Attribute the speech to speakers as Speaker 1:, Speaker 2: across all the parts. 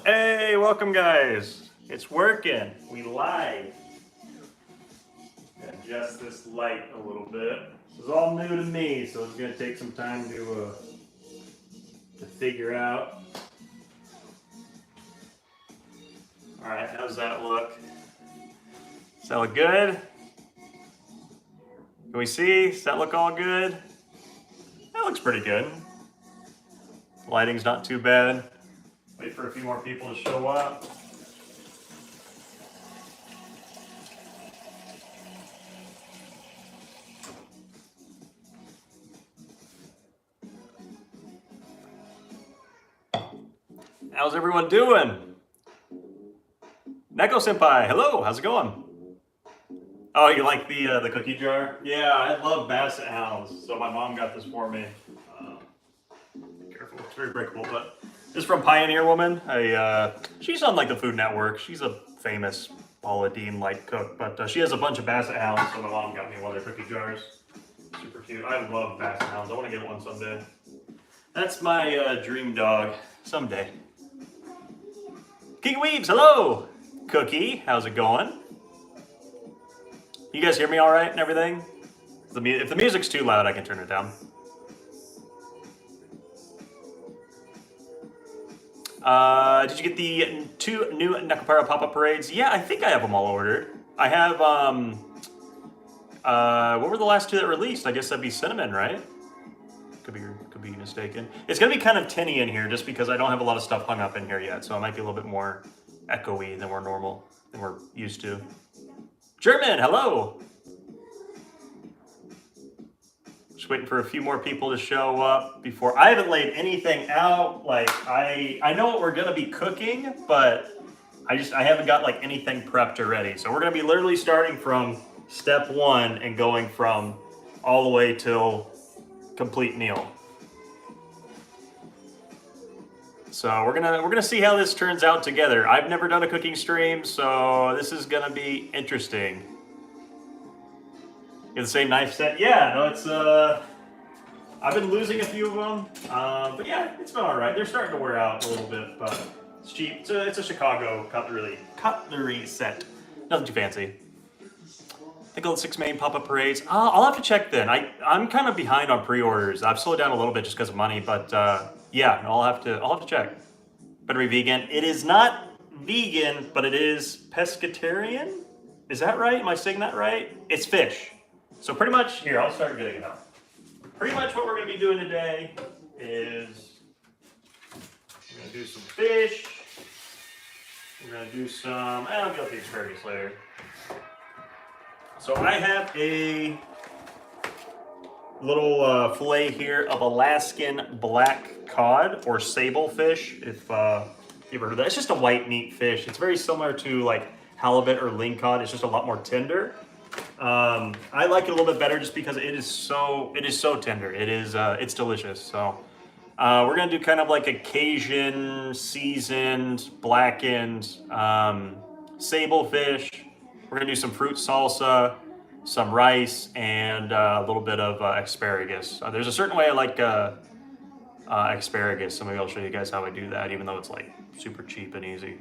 Speaker 1: Hey, welcome guys. It's working. We live. Adjust this light a little bit. This is all new to me, so it's gonna take some time to figure out. All right, how's that look? Does that look good? Can we see? Does that look all good? That looks pretty good. Lighting's not too bad. Wait for a few more people to show up. How's everyone doing? Neko Senpai, hello, how's it going? Oh, you like the cookie jar? Yeah, I love Basset Hounds, so my mom got this for me. Careful, it's very breakable, but this is from Pioneer Woman. She's on like the Food Network. She's a famous Paula Deen-like cook, but she has a bunch of Basset Hounds, so my mom got me one of their cookie jars. Super cute. I love Basset Hounds. I want to get one someday. That's my dream dog. Someday. King Weebs, hello! Cookie, how's it going? You guys hear me all right and everything? If the music's too loud, I can turn it down. Did you get the 2 new Nakapara pop-up parades? Yeah, I think I have them all ordered. I have, what were the last 2 that released? I guess that'd be Cinnamon, right? Could be mistaken. It's gonna be kind of tinny in here just because I don't have a lot of stuff hung up in here yet, so it might be a little bit more echoey than we're used to. German, hello! Just waiting for a few more people to show up before. I haven't laid anything out. Like I know what we're gonna be cooking, but I haven't got like anything prepped or ready. So we're gonna be literally starting from step 1 and going from all the way till complete meal. So we're gonna see how this turns out together. I've never done a cooking stream, so this is gonna be interesting. You have the same knife set? Yeah, no, it's I've been losing a few of them, but yeah, it's been all right. They're starting to wear out a little bit, but it's cheap. It's a Chicago cutlery set. Nothing too fancy. I think all the 6 main pop-up parades. I'll have to check then. I'm kind of behind on pre-orders. I've slowed down a little bit just because of money, but yeah, I'll have to check. Better be vegan. It is not vegan, but it is pescatarian. Is that right? Am I saying that right? It's fish. So pretty much, here, I'll start getting it out. Pretty much what we're going to be doing today is we're going to do some fish. We're going to do some, I'll get the asparagus later. So I have a little fillet here of Alaskan black cod or sable fish, if you ever heard that. It's just a white meat fish. It's very similar to like halibut or lingcod. It's just a lot more tender. I like it a little bit better just because it is so tender. It's delicious. So we're gonna do kind of like a Cajun seasoned blackened sable fish. We're gonna do some fruit salsa, some rice, and a little bit of asparagus. There's a certain way I like asparagus, so maybe I'll show you guys how I do that, even though it's like super cheap and easy.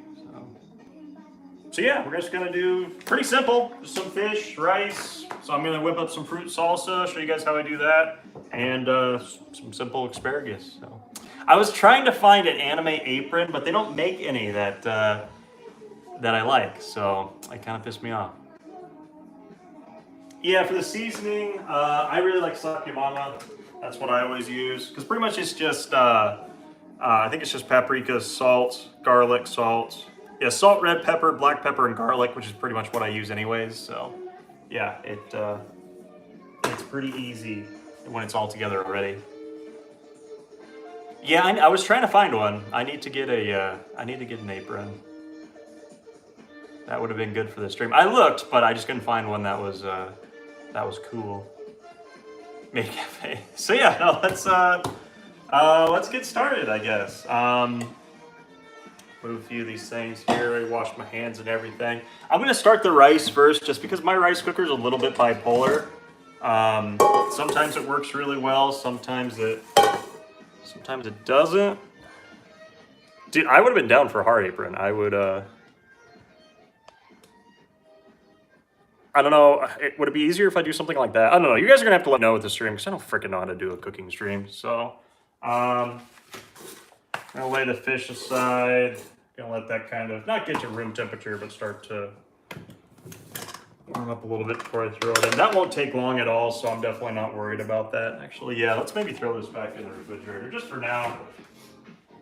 Speaker 1: So yeah, we're just gonna do pretty simple, just some fish, rice. So I'm gonna whip up some fruit salsa, show you guys how I do that, and some simple asparagus. So I was trying to find an anime apron, but they don't make any that I like, so it kind of pissed me off. Yeah, for the seasoning, I really like Slap Your Mama. That's what I always use. Because pretty much it's just, I think it's just paprika, salt, garlic, salt. Yeah, salt, red pepper, black pepper, and garlic, which is pretty much what I use anyways. So, yeah, it's pretty easy when it's all together already. Yeah, I was trying to find one. I need to get an apron. That would have been good for the stream. I looked, but I just couldn't find one that was cool. Make cafe. So yeah, no, let's get started, I guess. Move a few of these things here. I washed my hands and everything. I'm gonna start the rice first, just because my rice cooker is a little bit bipolar. Sometimes it works really well. Sometimes it doesn't. Dude, I would have been down for a hard apron. I would. I don't know. Would it be easier if I do something like that? I don't know. You guys are gonna have to let me know with the stream because I don't freaking know how to do a cooking stream. So, I'm gonna lay the fish aside. Gonna let that kind of not get to room temperature, but start to warm up a little bit before I throw it in. That won't take long at all, so I'm definitely not worried about that. Actually, yeah, let's maybe throw this back in the refrigerator just for now.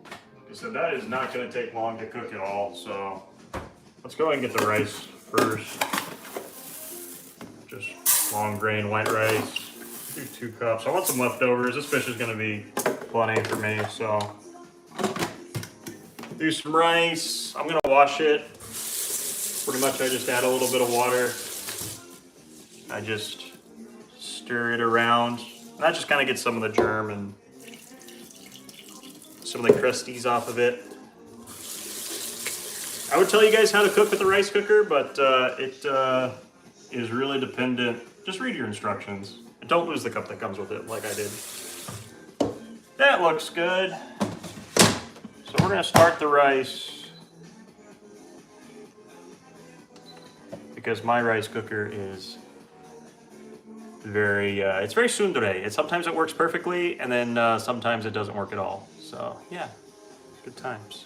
Speaker 1: Like I said, that is not gonna take long to cook at all. So, let's go ahead and get the rice first. Just long grain white rice. Do 2 cups. I want some leftovers. This fish is going to be plenty for me, so do some rice. I'm going to wash it. Pretty much I just add a little bit of water. I just stir it around. That just kind of gets some of the germ and some of the crusties off of it. I would tell you guys how to cook with a rice cooker, but it is really dependent. Just read your instructions. And don't lose the cup that comes with it like I did. That looks good. So we're gonna start the rice because my rice cooker is very, it's very tsundere. Sometimes it works perfectly and then sometimes it doesn't work at all. So yeah, good times.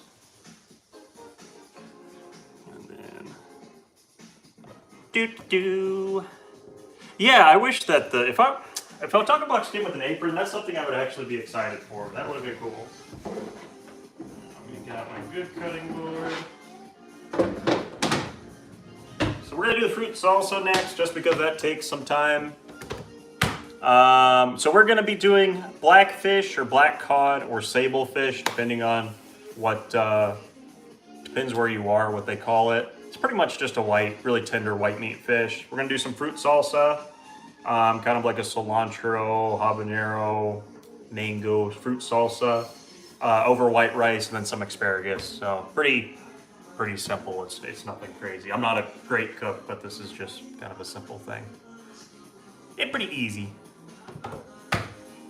Speaker 1: Yeah, I wish that if Taco Box came with an apron, that's something I would actually be excited for. That would have been cool. We got my good cutting board. So we're gonna do the fruit salsa next, just because that takes some time. So we're gonna be doing blackfish or black cod or sable fish, depending on what depends where you are, what they call it. It's pretty much just a white, really tender white meat fish. We're gonna do some fruit salsa, kind of like a cilantro, habanero, mango fruit salsa over white rice, and then some asparagus. So pretty simple. It's nothing crazy. I'm not a great cook, but this is just kind of a simple thing. It's pretty easy.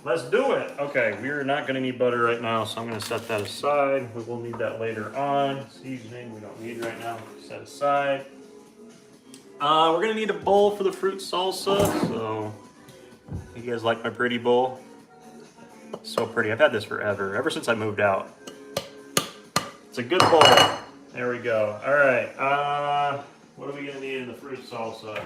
Speaker 1: Let's do it. Okay, we're not gonna need butter right now, so I'm gonna set that aside. We will need that later on. Seasoning we don't need right now, set aside. We're gonna need a bowl for the fruit salsa. So, you guys like my pretty bowl? So pretty, I've had this forever, ever since I moved out. It's a good bowl. There we go. All right, what are we gonna need in the fruit salsa?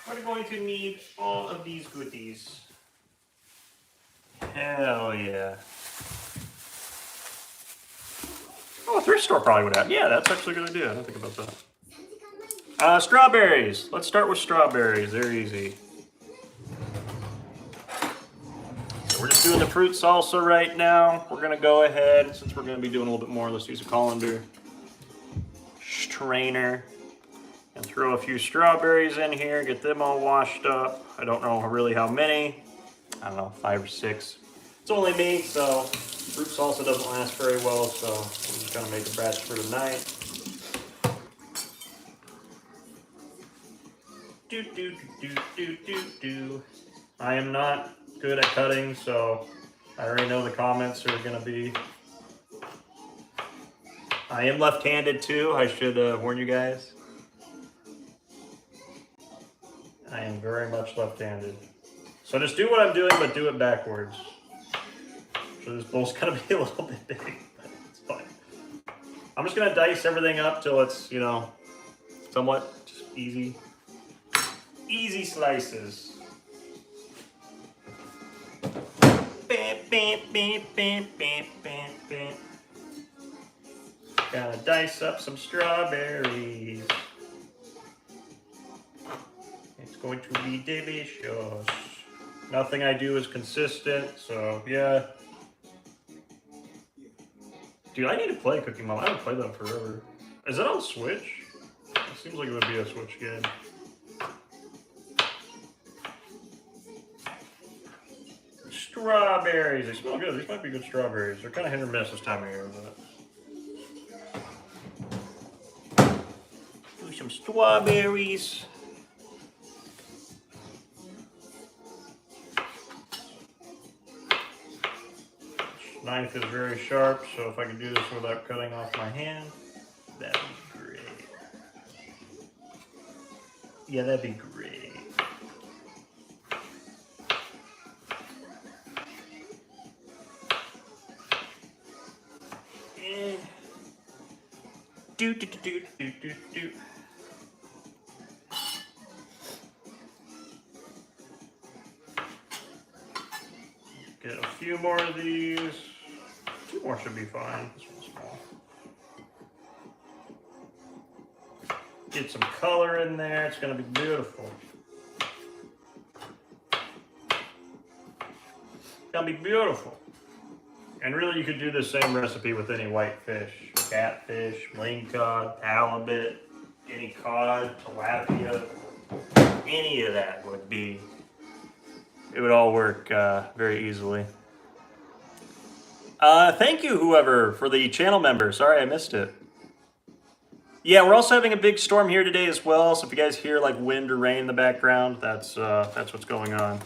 Speaker 1: We're going to need all of these goodies. Hell yeah. Oh, a thrift store probably would have. Yeah, that's actually a good idea. I didn't think about that. Strawberries. Let's start with strawberries. They're easy. So we're just doing the fruit salsa right now. We're going to go ahead, since we're going to be doing a little bit more, let's use a colander strainer. And throw a few strawberries in here, get them all washed up. I don't know really how many. I don't know, 5 or 6. It's only me, so fruit salsa doesn't last very well, so I'm just gonna make a batch for tonight. I am not good at cutting, so I already know the comments are gonna be. I am left-handed too, I should warn you guys. I am very much left-handed. So just do what I'm doing, but do it backwards. So this bowl's gonna be a little bit big, but it's fine. I'm just gonna dice everything up till it's, you know, somewhat just easy. Easy slices. Gotta dice up some strawberries. It's going to be delicious. Nothing I do is consistent, so yeah. Dude, I need to play Cooking Mama. I haven't played that in forever. Is that on Switch? It seems like it would be a Switch game. Strawberries. They smell good. These might be good strawberries. They're kind of hit or miss this time of year, but... Do some strawberries. Knife is very sharp, so if I can do this without cutting off my hand, that'd be great. Yeah, that'd be great. Do do do do do do. Get a few more of these. 2 more should be fine. This one's small. Get some color in there. It's going to be beautiful. It's going to be beautiful. And really, you could do the same recipe with any white fish. Catfish, ling cod, halibut, any cod, tilapia. Any of that would be... It would all work very easily. Thank you, whoever, for the channel member. Sorry I missed it. Yeah, we're also having a big storm here today as well. So if you guys hear like wind or rain in the background, that's what's going on.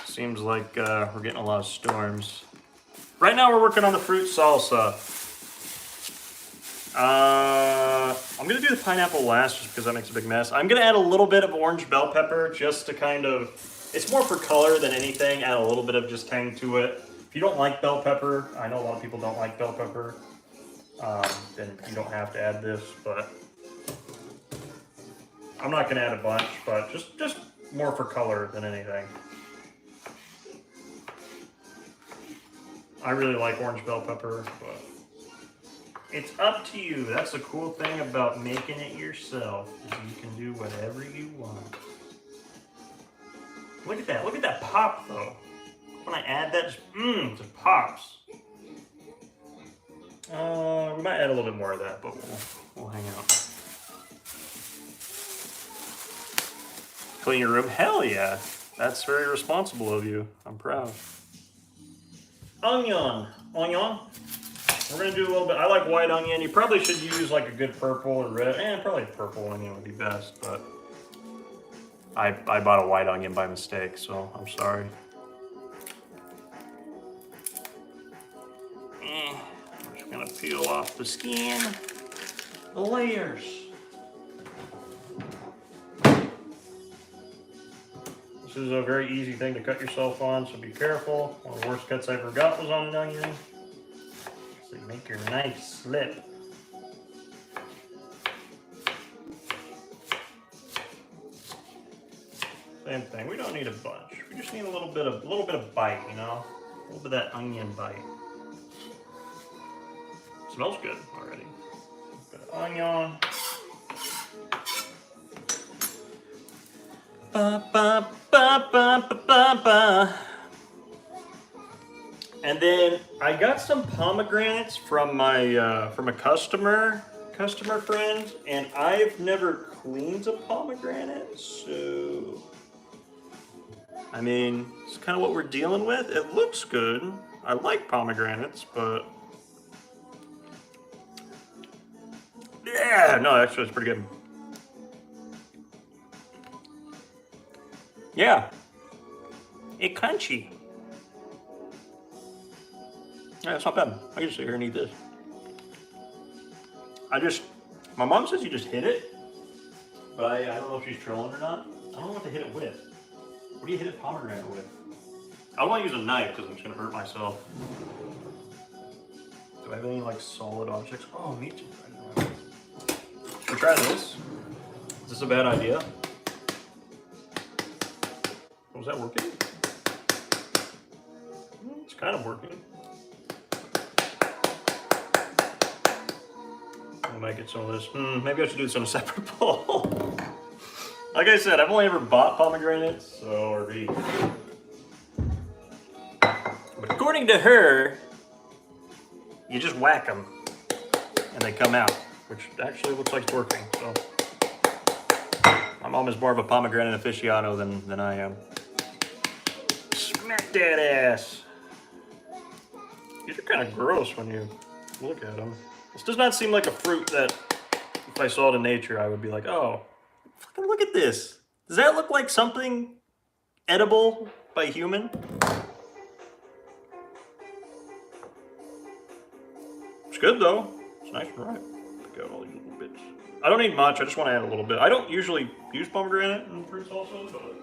Speaker 1: Seems like we're getting a lot of storms. Right now we're working on the fruit salsa. I'm gonna do the pineapple last just because that makes a big mess. I'm gonna add a little bit of orange bell pepper just to kind of, it's more for color than anything, add a little bit of just tang to it. If you don't like bell pepper, I know a lot of people don't like bell pepper, then you don't have to add this, but I'm not gonna add a bunch, but just more for color than anything. I really like orange bell pepper, but it's up to you. That's the cool thing about making it yourself, is you can do whatever you want. Look at that pop though. When I add that, it just pops. We might add a little bit more of that, but we'll hang out. Clean your room? Hell yeah. That's very responsible of you. I'm proud. Onion. We're gonna do a little bit. I like white onion. You probably should use like a good purple or red. Probably purple onion would be best, but I bought a white onion by mistake, so I'm sorry. I'm just gonna peel off the skin, the layers. This is a very easy thing to cut yourself on, so be careful. One of the worst cuts I ever got was on an onion. So you make your knife slip. Same thing. We don't need a bunch. We just need a little bit of bite, you know, a little bit of that onion bite. Smells good already. A bit of onion. Ba, ba, ba, ba, ba, ba, ba. And then I got some pomegranates from my from a customer friend, and I've never cleaned a pomegranate, so I mean, it's kind of what we're dealing with. It looks good. I like pomegranates, but yeah, no, actually it's pretty good. Yeah, it's crunchy. Yeah, it's not bad. I can just sit here and eat this. My mom says you just hit it, but I don't know if she's trolling or not. I don't know what to hit it with. What do you hit a pomegranate with? I don't want to use a knife because I'm just going to hurt myself. Do I have any like solid objects? Oh, meat. Should we try this? Is this a bad idea? Was that working? It's kind of working. I might get some of this. Maybe I should do this on a separate bowl. Like I said, I've only ever bought pomegranates, or eat. But according to her, you just whack them and they come out, which actually looks like it's working. So my mom is more of a pomegranate aficionado than I am. Smack that ass. These are kind of gross when you look at them. This does not seem like a fruit that if I saw it in nature, I would be like, oh, fucking look at this. Does that look like something edible by human? It's good though. It's nice and ripe. Pick out all these little bits. I don't need much. I just want to add a little bit. I don't usually use pomegranate in fruit salsa, but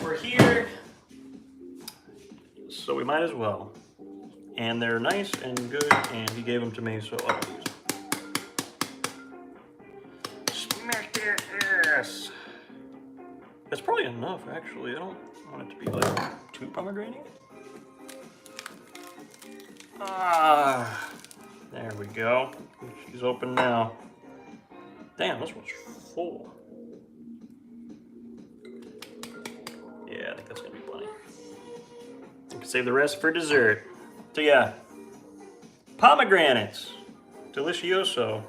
Speaker 1: we're here, so we might as well. And they're nice and good, and he gave them to me, so I'll use them. Smack that ass. That's probably enough, actually. I don't want it to be like too pomegranate. Ah, there we go. She's open now. Damn, this one's full. Yeah, I think that's gonna be plenty. We can save the rest for dessert. So yeah, pomegranates, delicioso.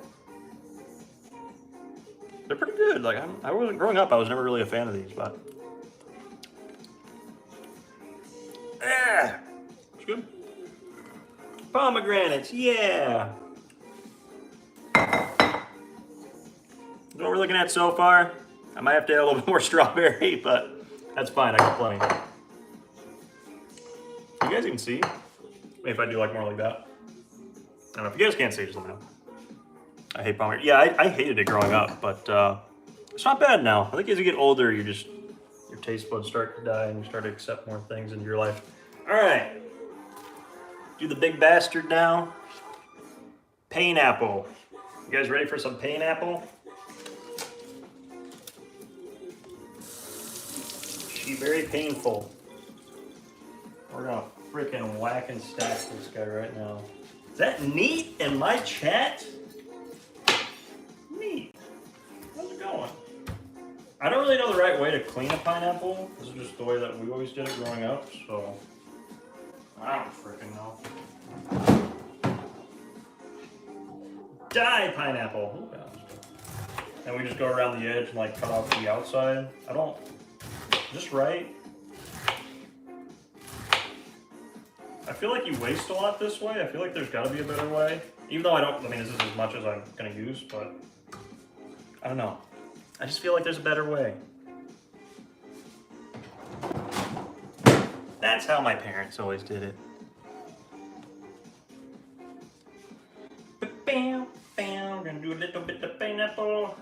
Speaker 1: They're pretty good. Like I wasn't growing up, I was never really a fan of these, but it's good. Pomegranates, yeah. What we're looking at so far, I might have to add a little bit more strawberry, but that's fine. I got plenty. You guys even see? If I do like more like that. I don't know, if you guys can't see, just let me know. I hate pomegranate. Yeah, I hated it growing up, but it's not bad now. I think as you get older, your taste buds start to die and you start to accept more things into your life. All right, do the big bastard now. Pineapple. You guys ready for some pineapple? She very painful. We're gonna freaking whack and stack this guy right now. Is that neat in my chat? Neat. How's it going? I don't really know the right way to clean a pineapple. This is just the way that we always did it growing up, so I don't freaking know. Die, pineapple. Oh, and we just go around the edge and like cut off the outside. Is this right? I feel like you waste a lot this way. I feel like there's got to be a better way. Even though I mean, this is as much as I'm going to use, but I don't know. I just feel like there's a better way. That's how my parents always did it. Bam, bam, gonna do a little bit of pineapple.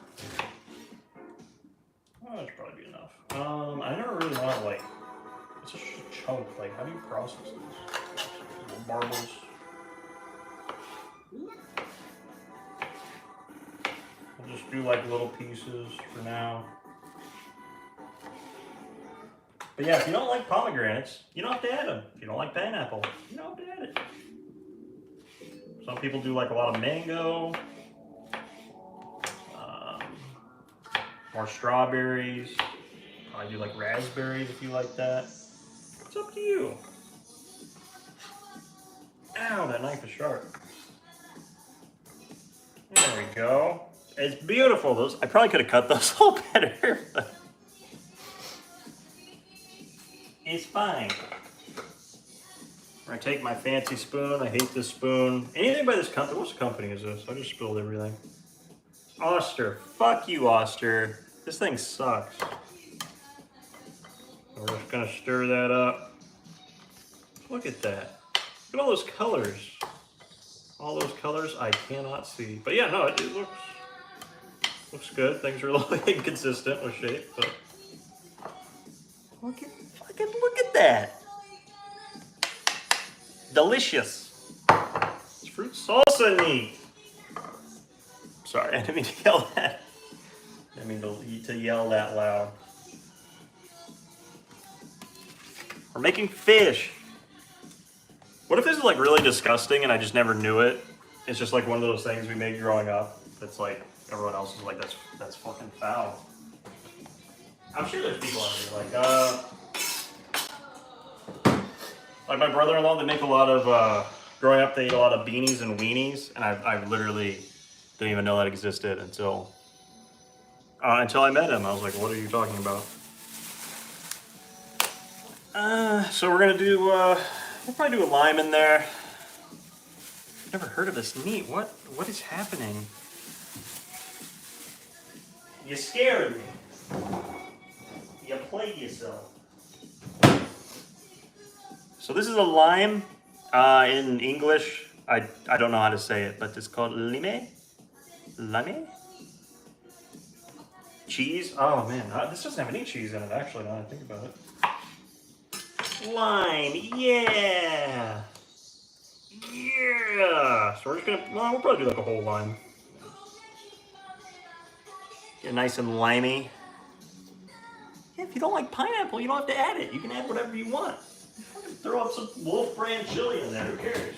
Speaker 1: Oh, that should probably be enough. I never really want like, it's just a chunk. Like, how do you process this? Little marbles. I'll just do like little pieces for now. But yeah, if you don't like pomegranates, you don't have to add them. If you don't like pineapple, you don't have to add it. Some people do like a lot of mango, more strawberries. I do like raspberries if you like that. It's up to you. Ow, that knife is sharp. There we go. It's beautiful. Those, I probably could have cut those a little better, but it's fine. I take my fancy spoon. I hate this spoon. Anything by this company? What company is this? I just spilled everything. Oster. Fuck you, Oster. This thing sucks. We're just gonna stir that up. Look at that. Look at all those colors. All those colors I cannot see. But yeah, no, it looks good. Things are a little inconsistent with shape, but look at that. Delicious. It's fruit salsa neat? Sorry, I didn't mean to yell that. I didn't mean to yell that loud. We're making fish. What if this is like really disgusting and I just never knew it? It's just like one of those things we made growing up. That's like everyone else is like, that's fucking foul. I'm sure there's people out here like my brother-in-law. They make a lot of growing up. They ate a lot of beanies and weenies, and I literally didn't even know that existed until I met him. I was like, what are you talking about? So we're gonna do, we'll probably do a lime in there. Never heard of this. Neat. What is happening? You scared me. You played yourself. So this is a lime. In English, I don't know how to say it, but it's called lime. Lime? Cheese? Oh man, this doesn't have any cheese in it actually, now that I think about it. Lime, yeah! Yeah! So we're just gonna, well, we'll probably do like a whole lime. Get nice and limey. Yeah, if you don't like pineapple, you don't have to add it. You can add whatever you want. Throw up some Wolf brand chili in there, who cares?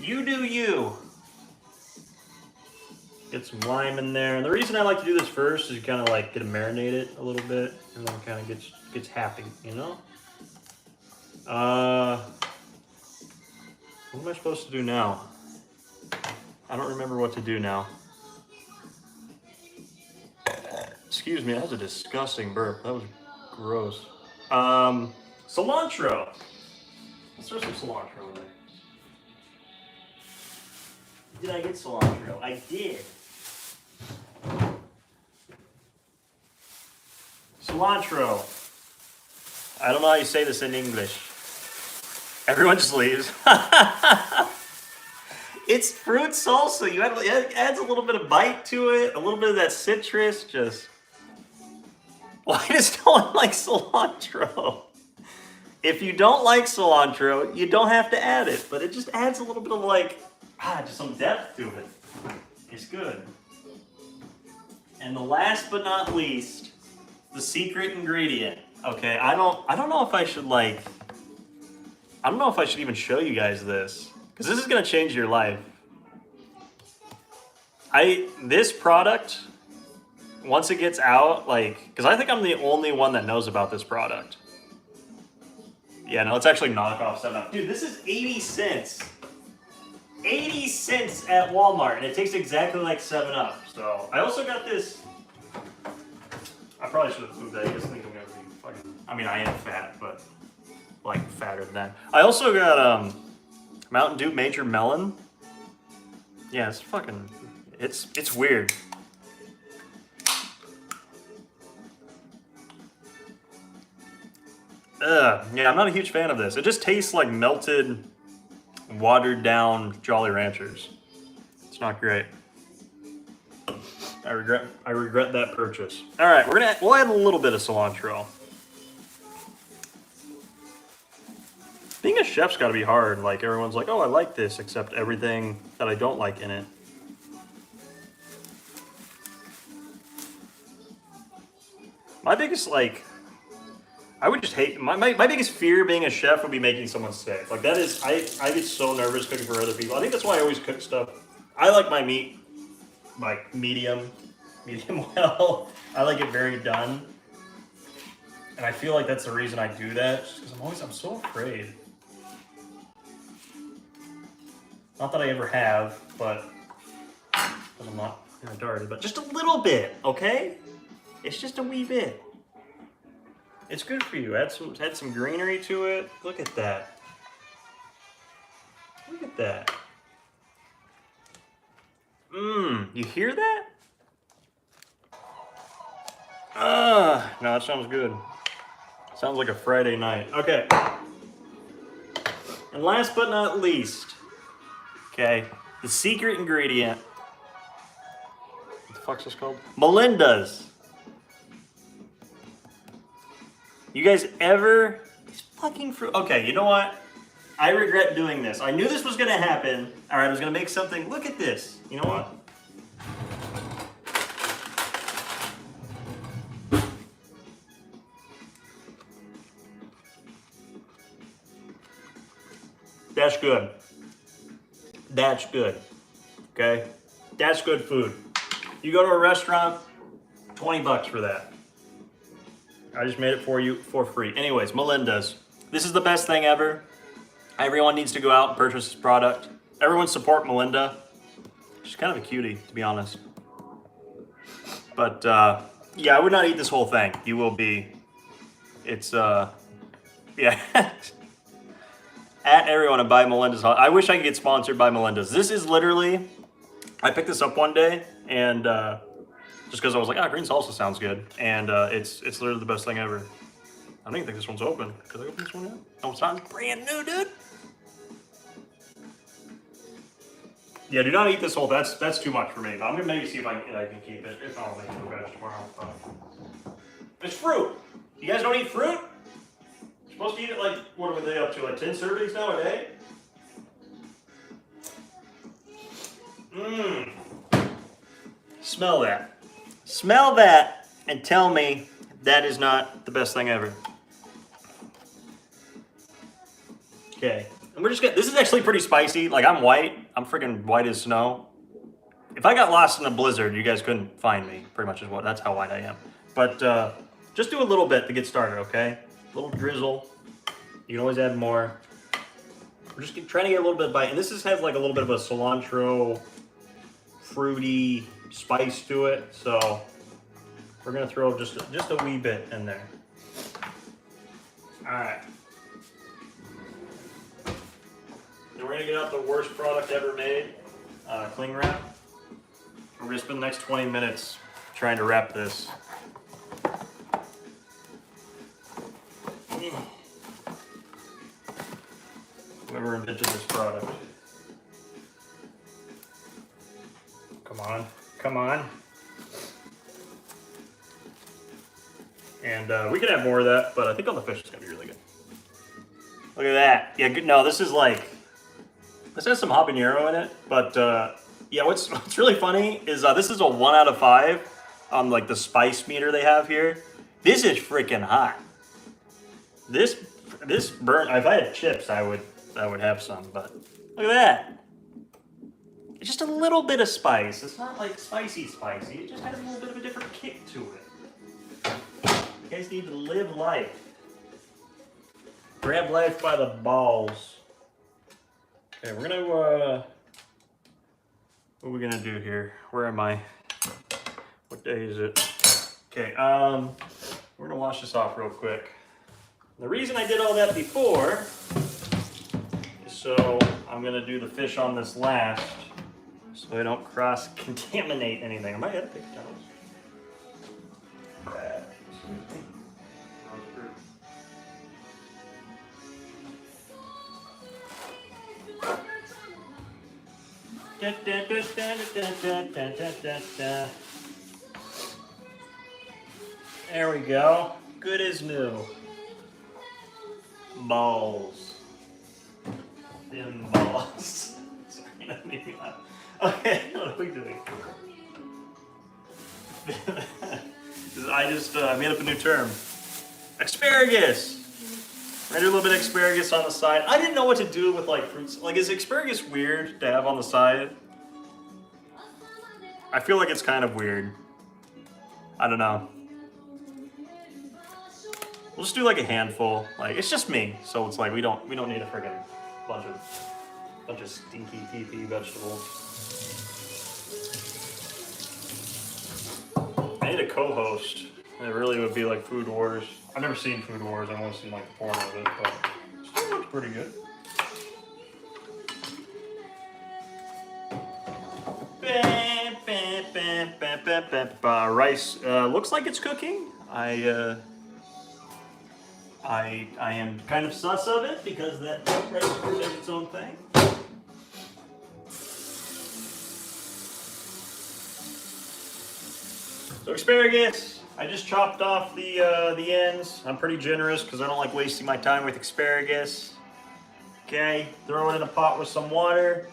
Speaker 1: You do you. Get some lime in there. And the reason I like to do this first is you kind of like get to marinate it a little bit, and then it kind of gets happy, you know? What am I supposed to do now? I don't remember what to do now. Excuse me, that was a disgusting burp. That was gross. Cilantro. Let's throw some cilantro in there. Did I get cilantro? I did. Cilantro. I don't know how you say this in English. Everyone just leaves. It's fruit salsa. It adds a little bit of bite to it, a little bit of that citrus. Just. Why does no one like cilantro? If you don't like cilantro, you don't have to add it, but it just adds a little bit of like, just some depth to it. It's good. And the last but not least, the secret ingredient. Okay, I don't know if I should even show you guys this, because this is gonna change your life. This product, once it gets out, because I think I'm the only one that knows about this product. Yeah, no, it's actually knockoff 7-Up. Dude, this is 80 cents. 80 cents at Walmart, and it tastes exactly like 7-Up. So, I also got this. I probably should have moved that. You guys think I'm gonna be fucking. I mean, I am fat, but like fatter than that. I also got Mountain Dew Major Melon. Yeah, it's fucking. It's weird. Yeah, I'm not a huge fan of this. It just tastes like melted, watered down Jolly Ranchers. It's not great. I regret that purchase. All right, we'll add a little bit of cilantro. Being a chef's got to be hard. Like everyone's like, oh, I like this, except everything that I don't like in it. My biggest I would just hate my biggest fear being a chef would be making someone sick. Like that is I get so nervous cooking for other people. I think that's why I always cook stuff. I like my meat like medium well. I like it very done. And I feel like that's the reason I do that, just because I'm so afraid. Not that I ever have, but because I'm not retarded, but just a little bit, okay? It's just a wee bit. It's good for you. Add some greenery to it. Look at that. Look at that. You hear that? No, that sounds good. Sounds like a Friday night. Okay. And last but not least, okay, the secret ingredient. What the fuck's this called? Melinda's. You guys ever... These fucking fruit... Okay, you know what? I regret doing this. I knew this was gonna happen. All right, I was gonna make something. Look at this. You know what? That's good. That's good. Okay? That's good food. You go to a restaurant, 20 bucks for that. I just made it for you for free. Anyways, Melinda's. This is the best thing ever. Everyone needs to go out and purchase this product. Everyone support Melinda. She's kind of a cutie, to be honest. But, yeah, I would not eat this whole thing. You will be. It's, yeah. At everyone and buy Melinda's. I wish I could get sponsored by Melinda's. This is literally, I picked this up one day and just because I was like, green salsa sounds good. And it's literally the best thing ever. I don't even think this one's open. Could I open this one yet? Oh, it's not. It's brand new, dude. Yeah, do not eat this whole. That's too much for me. But I'm gonna maybe see if I can keep it. If not, I'll make it for veg tomorrow. But it's fruit. You guys don't eat fruit? You're supposed to eat it like, what are they up to? Like 10 servings now a day? Mmm. Smell that. Smell that and tell me that is not the best thing ever. Okay. And we're just gonna, this is actually pretty spicy. Like, I'm white. I'm freaking white as snow. If I got lost in a blizzard, you guys couldn't find me. Pretty much is what, that's how white I am. But just do a little bit to get started, okay? A little drizzle. You can always add more. We're just trying to get a little bit of bite. And this has like a little bit of a cilantro, fruity spice to it. So we're gonna throw just a wee bit in there. All right. Then we're gonna get out the worst product ever made, cling wrap. We're gonna spend the next 20 minutes trying to wrap this. Whoever invented this product. Come on, come on. And we could have more of that, but I think all the fish is gonna be really good. Look at that. Yeah, good. No, this is like, this has some habanero in it, but yeah, what's really funny is this is a 1 out of 5 on like the spice meter they have here. This is freaking hot. This burnt. If I had chips, I would have some, but look at that. It's just a little bit of spice. It's not like spicy. It just has a little bit of a different kick to it. You guys need to live life. Grab life by the balls. Okay, we're gonna, what are we gonna do here? Where am I? What day is it? Okay, we're gonna wash this off real quick. The reason I did all that before is so I'm gonna do the fish on this last so I don't cross-contaminate anything. I might have to pick towels. There we go. Good as new. Balls. Them balls. Sorry, that made me laugh. Okay, what are we doing? I just made up a new term. Asparagus. I do a little bit of asparagus on the side. I didn't know what to do with like fruits. Like, is asparagus weird to have on the side? I feel like it's kind of weird. I don't know. We'll just do like a handful. Like, it's just me, so it's like we don't need a friggin' bunch of stinky pee vegetables. I need a co-host. It really would be like Food Wars. I've never seen Food Wars. I've only seen like the porn of it, but it still looks pretty good. Rice looks like it's cooking. I am kind of sus of it because that rice cooker does its own thing. So asparagus, I just chopped off the ends. I'm pretty generous because I don't like wasting my time with asparagus. Okay, throw it in a pot with some water.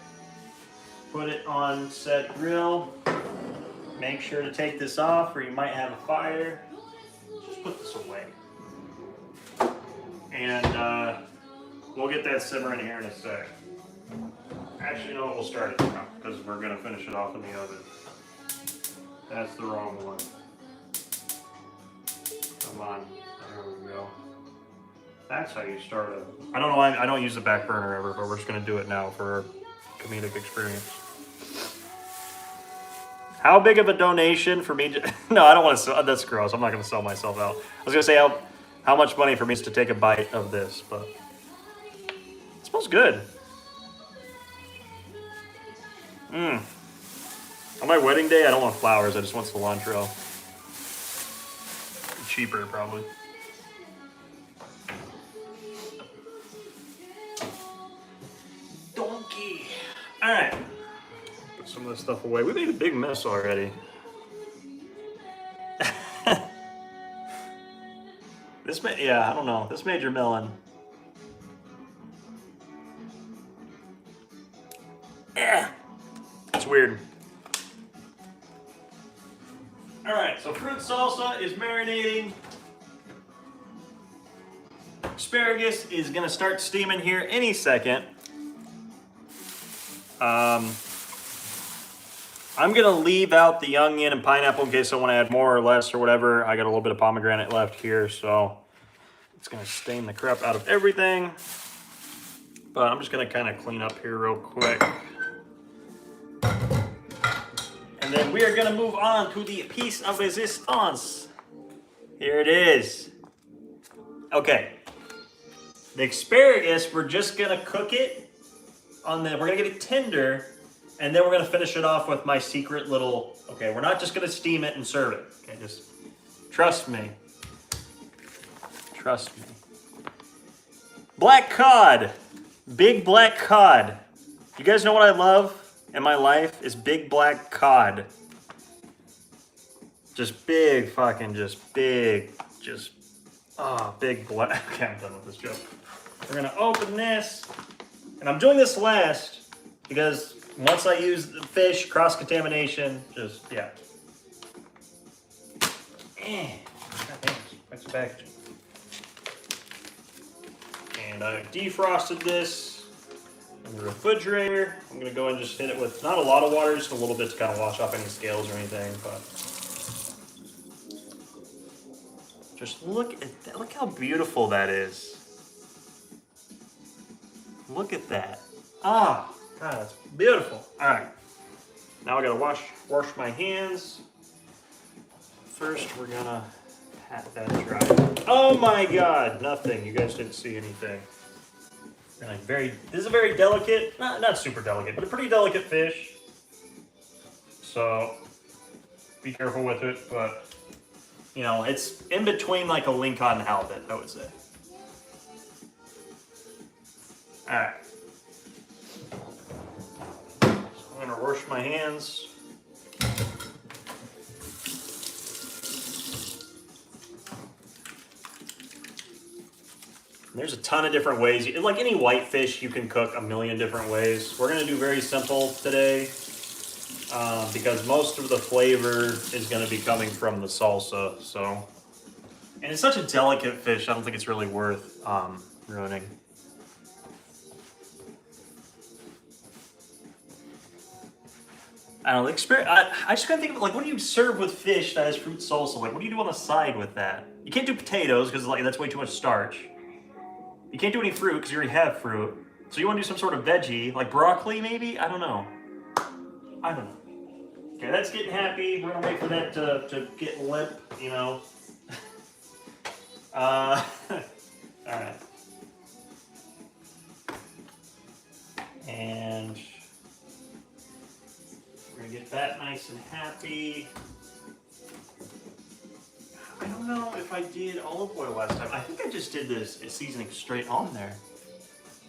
Speaker 1: Put it on said grill. Make sure to take this off or you might have a fire. Just put this away. And we'll get that simmering here in a sec. Actually, you know what? We'll start it now because we're going to finish it off in the oven. That's the wrong one. Come on. There we go. That's how you start it. I don't know why I don't use the back burner ever, but we're just going to do it now for comedic experience. How big of a donation for me to... No, I don't want to sell... That's gross. I'm not going to sell myself out. I was going to say how much money for me is to take a bite of this, but... It smells good. On my wedding day, I don't want flowers. I just want cilantro. Cheaper, probably. Donkey. All right. Put some of this stuff away. We made a big mess already. Yeah, I don't know. This Major Melon. It's weird. All right, so fruit salsa is marinating. Asparagus is gonna start steaming here any second. I'm gonna leave out the onion and pineapple in case I want to add more or less or whatever. I got a little bit of pomegranate left here, so it's gonna stain the crap out of everything. But I'm just gonna kind of clean up here real quick. And then we are gonna move on to the piece of resistance. Here it is. Okay. The asparagus, we're just gonna cook it on we're gonna get it tender, and then we're gonna finish it off with my secret little, okay, we're not just gonna steam it and serve it. Okay, just trust me. Trust me. Black cod. Big black cod. You guys know what I love in my life is big black cod. Just big fucking, big black. Okay, I'm done with this joke. We're gonna open this, and I'm doing this last because once I use the fish, cross-contamination, yeah. That's the packaging. And I defrosted this in the refrigerator. I'm gonna go and just hit it with not a lot of water, just a little bit to kind of wash off any scales or anything, but just look at that. Look how beautiful that is. Look at that. Ah, God, that's beautiful. All right, now I gotta wash my hands. First, we're gonna pat that dry. Oh my God, nothing. You guys didn't see anything. And this is a very delicate, not super delicate, but a pretty delicate fish. So be careful with it, but you know, it's in between like a Lincoln and halibut, I would say. All right. So I'm gonna wash my hands. There's a ton of different ways. Like any white fish, you can cook a million different ways. We're gonna do very simple today because most of the flavor is gonna be coming from the salsa. So, and it's such a delicate fish, I don't think it's really worth ruining. I don't know, I just gotta think of like, what do you serve with fish that has fruit salsa? Like, what do you do on the side with that? You can't do potatoes because like that's way too much starch. You can't do any fruit because you already have fruit. So you want to do some sort of veggie, like broccoli maybe? I don't know. Okay, that's getting happy. We're gonna wait for that to get limp, you know. All right. And we're gonna get that nice and happy. I don't know if I did olive oil last time. I think I just did this seasoning straight on there.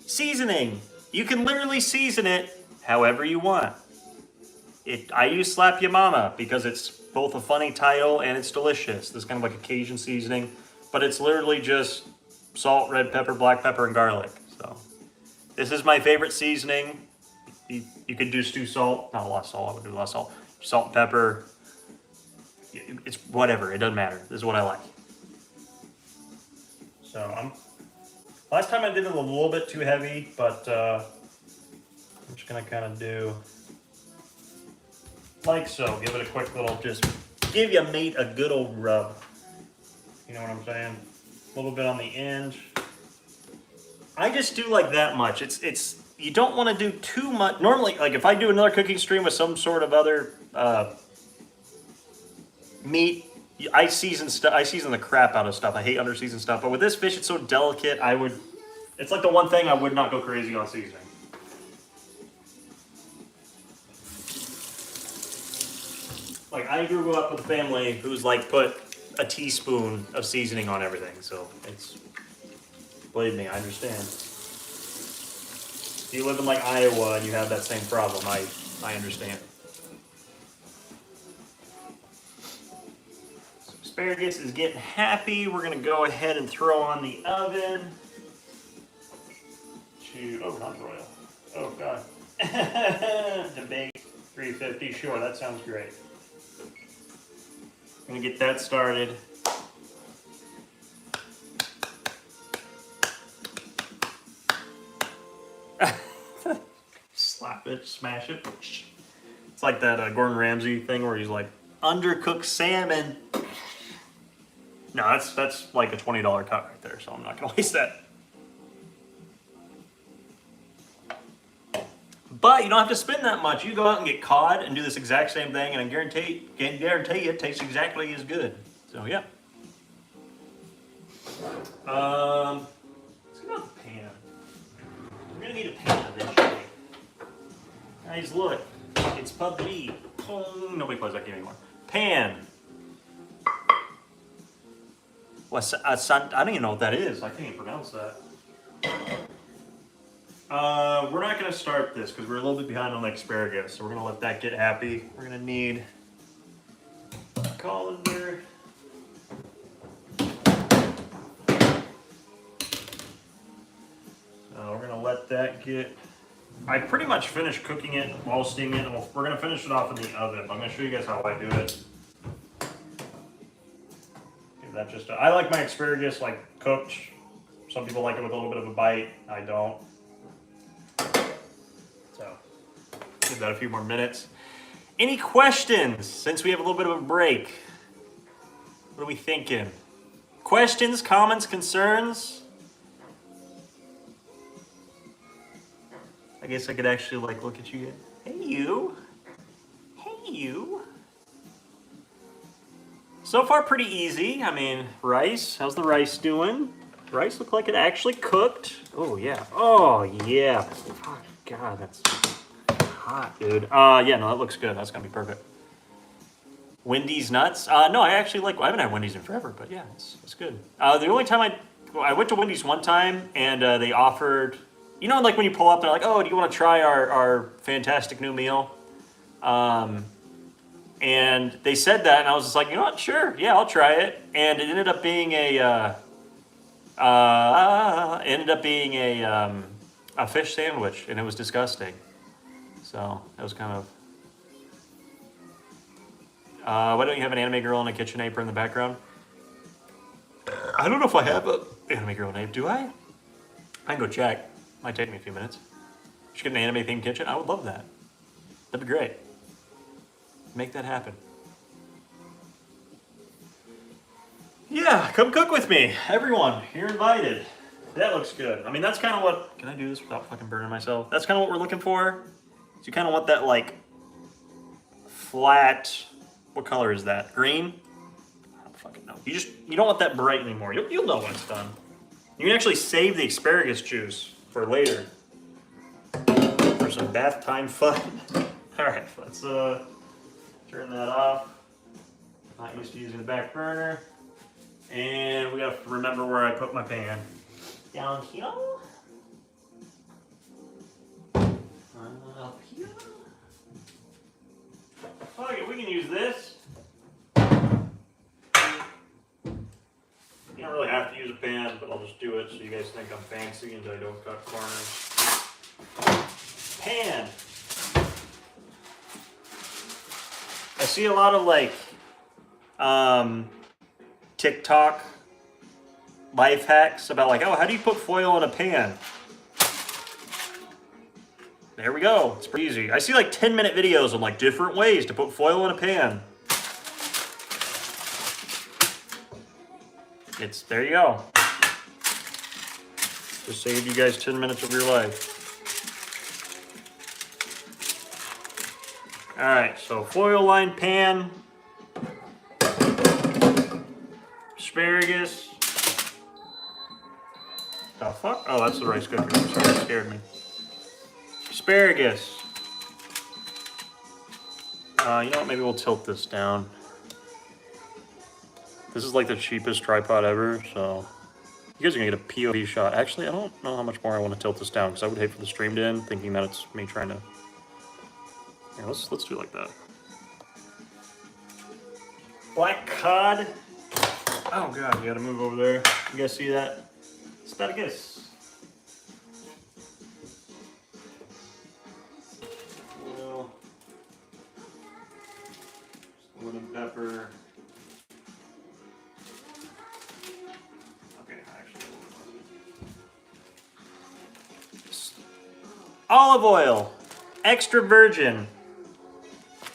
Speaker 1: Seasoning! You can literally season it however you want. I use Slap Ya Mama because it's both a funny title and it's delicious. This is kind of like a Cajun seasoning, but it's literally just salt, red pepper, black pepper, and garlic. So This is my favorite seasoning. You could do stew salt, not a lot of salt, I would do less salt. Salt and pepper. It's whatever, it doesn't matter. This is what I like. So last time I did it a little bit too heavy, but I'm just gonna kind of do like so. Give it a quick little, just give your meat a good old rub. You know what I'm saying? A little bit on the end. I just do like that much. It's you don't want to do too much. Normally, like if I do another cooking stream with some sort of other meat, I season stuff. I season the crap out of stuff. I hate under seasoned stuff. But with this fish, it's so delicate. It's like the one thing I would not go crazy on seasoning. Like I grew up with a family who's like put a teaspoon of seasoning on everything. So it's, believe me, I understand. If you live in like Iowa and you have that same problem, I understand. Asparagus is getting happy. We're gonna go ahead and throw on the oven. Oh, not broil. Oh God. To bake 350. Sure, that sounds great. Gonna get that started. Slap it, smash it. It's like that Gordon Ramsay thing where he's like, undercooked salmon. No, that's like a $20 cut right there, so I'm not gonna waste that. But you don't have to spend that much. You go out and get cod and do this exact same thing, and I guarantee you it tastes exactly as good. So yeah. Let's go with the pan. We're gonna need a pan eventually. Guys, look, it's PUBG. Nobody plays that game anymore. Pan. I don't even know what that is. I can't even pronounce that. We're not going to start this because we're a little bit behind on the asparagus, so we're going to let that get happy. We're going to need a colander. So we're going to let that get... I pretty much finished cooking it while steaming it, and we're going to finish it off in the oven. I'm going to show you guys how I do it. That just I like my asparagus like cooked. Some people like it with a little bit of a bite. I don't. So give that a few more minutes. Any questions since we have a little bit of a break? What are we thinking? Questions, comments, concerns? I guess I could actually like look at you. Hey you. Hey you. So far, pretty easy. I mean, rice. How's the rice doing? Rice look like it actually cooked. Oh, yeah. Oh, yeah. Oh, God, that's hot, dude. Yeah, no, that looks good. That's going to be perfect. Wendy's nuts? No, I haven't had Wendy's in forever, but yeah, it's good. The only time I went to Wendy's one time, and they offered, you know, like when you pull up, they're like, oh, do you want to try our fantastic new meal? And they said that, and I was just like, you know what, sure, yeah, I'll try it. And it ended up being a fish sandwich, and it was disgusting. So it was kind of. Why don't you have an anime girl in a kitchen apron in the background? I don't know if I have an anime girl name. Do I? I can go check. Might take me a few minutes. Should get an anime themed kitchen. I would love that. That'd be great. Make that happen. Yeah, come cook with me. Everyone, you're invited. That looks good. I mean, that's kind of what... Can I do this without fucking burning myself? That's kind of what we're looking for. So you kind of want that, like, flat... What color is that? Green? I don't fucking know. You don't want that bright anymore. You'll know when it's done. You can actually save the asparagus juice for later. For some bath time fun. Alright, let's turn that off. Not used to using the back burner. And we have to remember where I put my pan. Down here. Up here. Fuck it, we can use this. You don't really have to use a pan, but I'll just do it so you guys think I'm fancy and I don't cut corners. I see a lot of like TikTok life hacks about like, oh, how do you put foil in a pan? There we go. It's pretty easy. I see like 10-minute videos of like different ways to put foil in a pan. There you go. Just saved you guys 10 minutes of your life. All right, so foil lined pan, asparagus. The fuck? Oh, that's the rice cooker. I'm sorry, that scared me. Asparagus. You know what? Maybe we'll tilt this down. This is like the cheapest tripod ever, so you guys are gonna get a POV shot. Actually, I don't know how much more I want to tilt this down because I would hate for the stream to end, thinking that it's me trying to. Yeah, let's do it like that. Black cod. Oh god, you gotta move over there. You guys see that? Asparagus. Oil. Wooden pepper. Okay, actually. Olive oil. Extra virgin.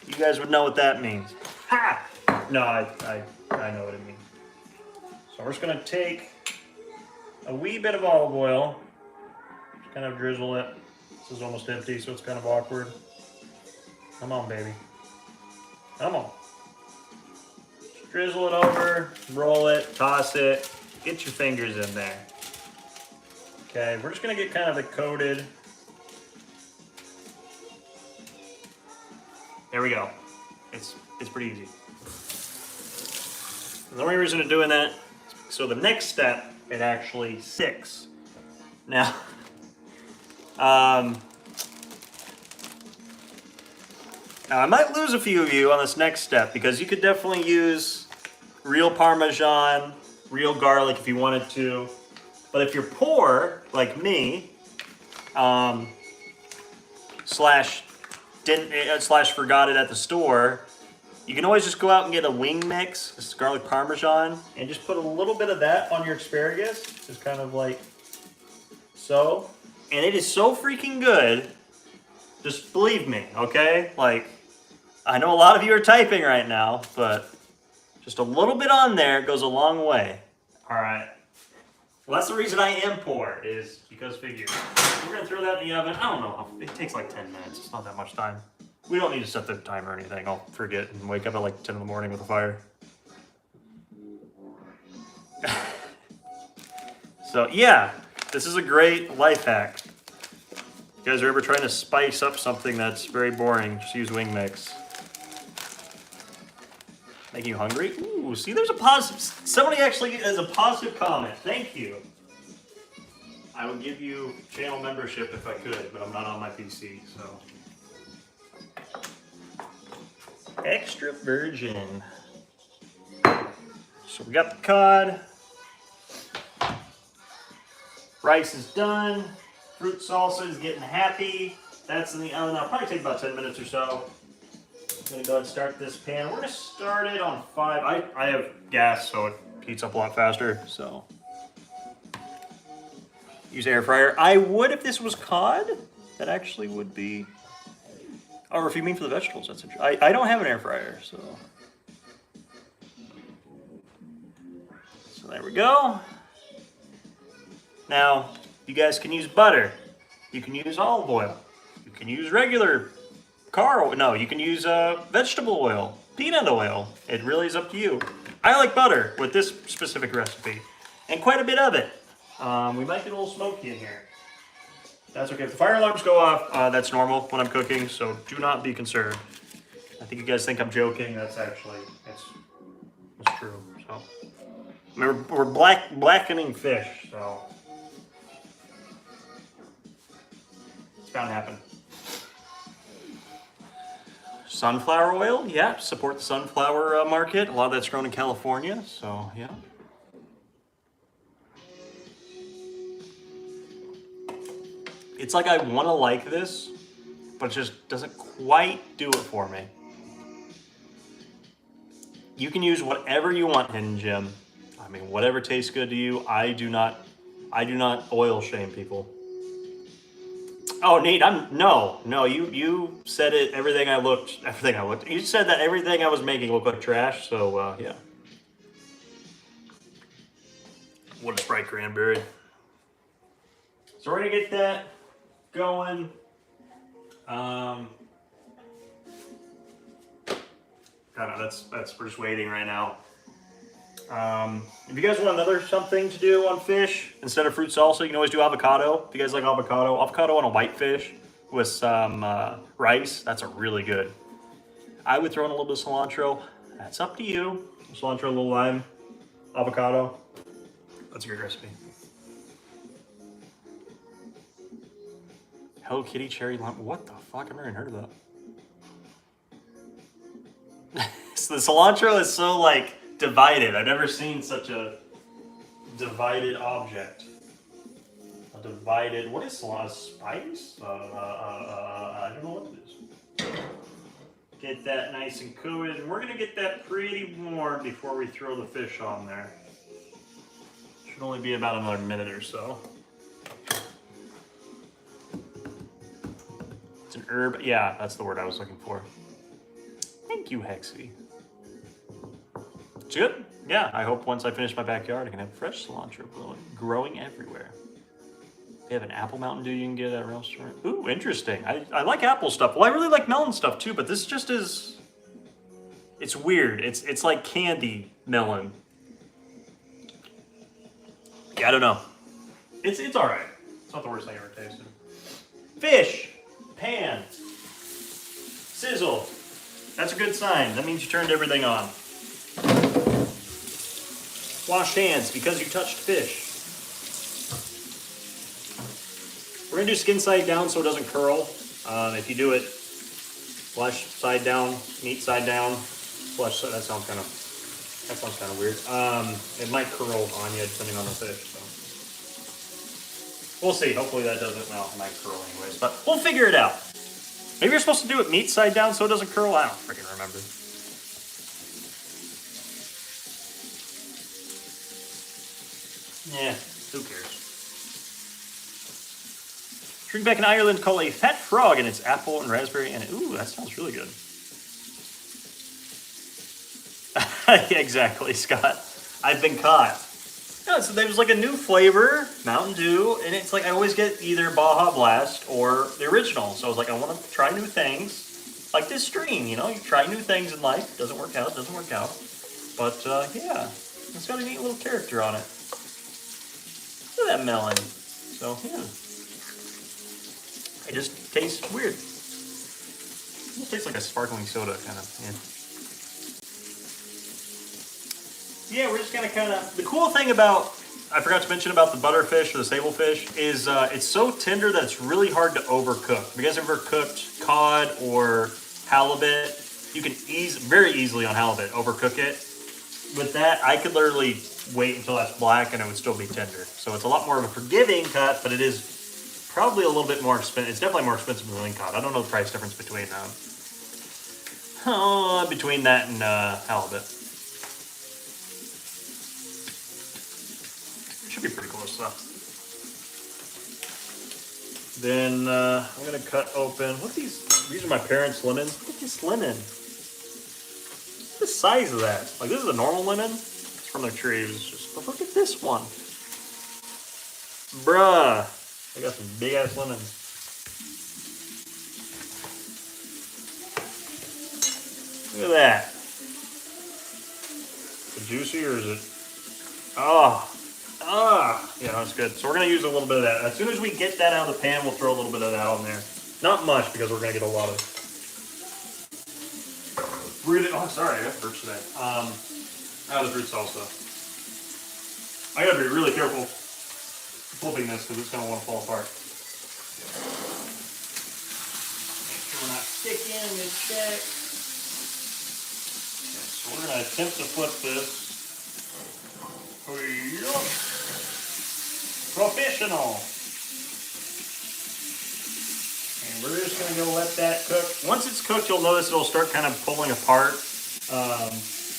Speaker 1: You guys would know what that means. Ha! No, I know what it means. So we're just gonna take a wee bit of olive oil, just kind of drizzle it. This is almost empty, so it's kind of awkward. Come on, baby. Come on. Just drizzle it over, roll it, toss it, get your fingers in there. Okay, we're just gonna get kind of it coated. There we go. It's pretty easy. And the only reason I'm doing that, so the next step, it actually sticks. Now, now I might lose a few of you on this next step because you could definitely use real Parmesan, real garlic if you wanted to. But if you're poor, like me, slash forgot it at the store, you can always just go out and get a wing mix. This is garlic Parmesan, and just put a little bit of that on your asparagus, just kind of like so. And it is so freaking good. Just believe me, okay? Like, I know a lot of you are typing right now, but just a little bit on there goes a long way. All right. Well, that's the reason I am poor, is because figure. We're gonna throw that in the oven. I don't know, it takes like 10 minutes. It's not that much time. We don't need to set the timer or anything. I'll forget and wake up at like 10 in the morning with a fire. So yeah, this is a great life hack. If you guys are ever trying to spice up something that's very boring, just use wing mix. Making you hungry? Ooh, see, there's a positive. Somebody actually has a positive comment. Thank you. I would give you channel membership if I could, but I'm not on my PC, so. Extra virgin. So we got the cod. Rice is done. Fruit salsa is getting happy. That's in the oven. That'll probably take about 10 minutes or so. I'm gonna go ahead and start this pan. We're gonna start it on 5. I have gas, so it heats up a lot faster. So use air fryer. I would if this was cod. That actually would be. Or if you mean for the vegetables, that's interesting. I don't have an air fryer, so. So there we go. Now, you guys can use butter. You can use olive oil. You can use regular car oil. No, you can use vegetable oil, peanut oil. It really is up to you. I like butter with this specific recipe, and quite a bit of it. We might get a little smoky in here. That's okay. If the fire alarms go off, that's normal when I'm cooking, so do not be concerned. I think you guys think I'm joking. That's actually, it's true. So remember, we're blackening fish, so it's bound to happen. Sunflower oil, yeah, support the sunflower market. A lot of that's grown in California, so yeah. It's like I want to like this, but it just doesn't quite do it for me. You can use whatever you want, Hidden Gem. I mean, whatever tastes good to you. I do not oil shame people. Oh, Nate, no. You said it. Everything I looked. You said that everything I was making looked like trash. So yeah. What a Sprite cranberry. So we're gonna get that going. We're just waiting right now. If you guys want another something to do on fish instead of fruit salsa, you can always do avocado. If you guys like avocado on a white fish with some rice, that's a really good. I would throw in a little bit of cilantro. That's up to you. Cilantro, a little lime, avocado. That's a great recipe. Hello Kitty cherry lime. What the fuck? I've never even heard of that. So the cilantro is so like divided. I've never seen such a divided object. A divided. What is cilantro? Spice? I don't know what it is. Get that nice and coated, and we're gonna get that pretty warm before we throw the fish on there. Should only be about another minute or so. It's an herb. Yeah, that's the word I was looking for. Thank you, Hexy. It's good. Yeah, I hope once I finish my backyard, I can have fresh cilantro growing everywhere. They have an apple Mountain Dew you can get at a restaurant. Ooh, interesting. I like apple stuff. Well, I really like melon stuff too, but this just is... It's weird. It's like candy melon. Yeah, I don't know. It's all right. It's not the worst thing I ever tasted. Fish, pan, sizzle. That's a good sign. That means you turned everything on. Wash hands because you touched fish. We're gonna do skin side down so it doesn't curl. If you do it flesh side down, meat side down, flesh side, that sounds kind of weird. It might curl on you depending on the fish. So we'll see. Hopefully that doesn't. Well, it might curl anyways, but we'll figure it out. Maybe you're supposed to do it meat side down so it doesn't curl. I don't freaking remember. Yeah, who cares? Drink back in Ireland call a fat frog, and it's apple and raspberry, and ooh, that sounds really good. Yeah, exactly, Scott. I've been caught. No, so there's like a new flavor, Mountain Dew, and it's like I always get either Baja Blast or the original. So I was like, I want to try new things, like this stream. You know, you try new things in life. Doesn't work out, doesn't work out. But yeah, it's got a neat little character on it. Look at that melon. So yeah. It just tastes weird. It tastes like a sparkling soda, kind of. Yeah, we're just gonna kind of. The cool thing about, I forgot to mention about the butterfish or the sable fish is it's so tender that it's really hard to overcook. If you guys ever cooked cod or halibut, you can very easily on halibut overcook it. With that, I could literally wait until that's black and it would still be tender. So it's a lot more of a forgiving cut, but it is probably a little bit more expensive. It's definitely more expensive than wing cod. I don't know the price difference between that and halibut. It should be pretty close though. Then I'm gonna cut open. What these? These are my parents' lemons. Look at this lemon. Look at the size of that. Like this is a normal lemon. It's from their tree. But look at this one. Bruh. I got some big ass lemons. Look at that. Is it juicy or is it? Yeah, that's good. So we're gonna use a little bit of that. As soon as we get that out of the pan, we'll throw a little bit of that on there. Not much because we're gonna get a lot of. Oh, sorry, I got birch today. Out of the fruit salsa. I gotta be really careful flipping this because it's going to want to fall apart. Make sure we're not sticking this check. Okay, so we're going to attempt to flip this. Professional. And we're just going to go let that cook. Once it's cooked, you'll notice it'll start kind of pulling apart.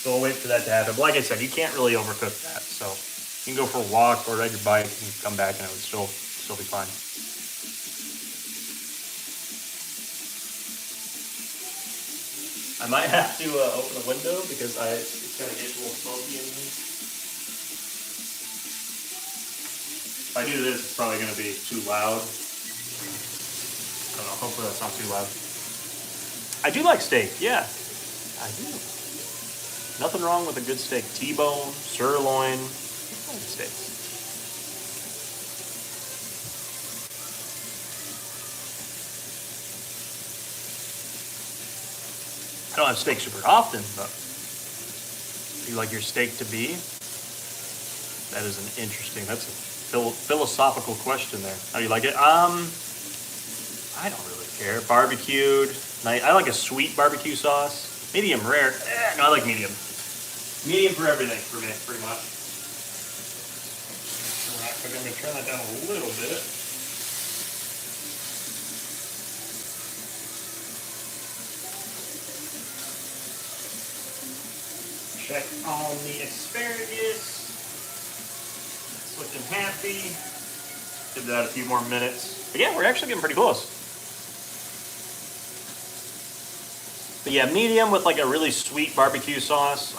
Speaker 1: So I'll wait for that to happen. But like I said, you can't really overcook that. So you can go for a walk or ride your bike and come back and it would still be fine. I might have to open the window because it's gonna get a little smoky in here. If I do this, it's probably gonna be too loud. I don't know. Hopefully that's not too loud. I do like steak. Yeah, I do. Nothing wrong with a good steak. T-bone, sirloin, I like steaks. I don't have steak super often, but do you like your steak to be? That is an interesting, that's a philosophical question there. How do you like it? I don't really care. Barbecued. I like a sweet barbecue sauce. Medium rare. No, I like medium. Medium for everything for me, pretty much. I'm going to turn that down a little bit. Check on the asparagus. It's looking happy. Give that a few more minutes. But yeah, we're actually getting pretty close. But yeah, medium with like a really sweet barbecue sauce,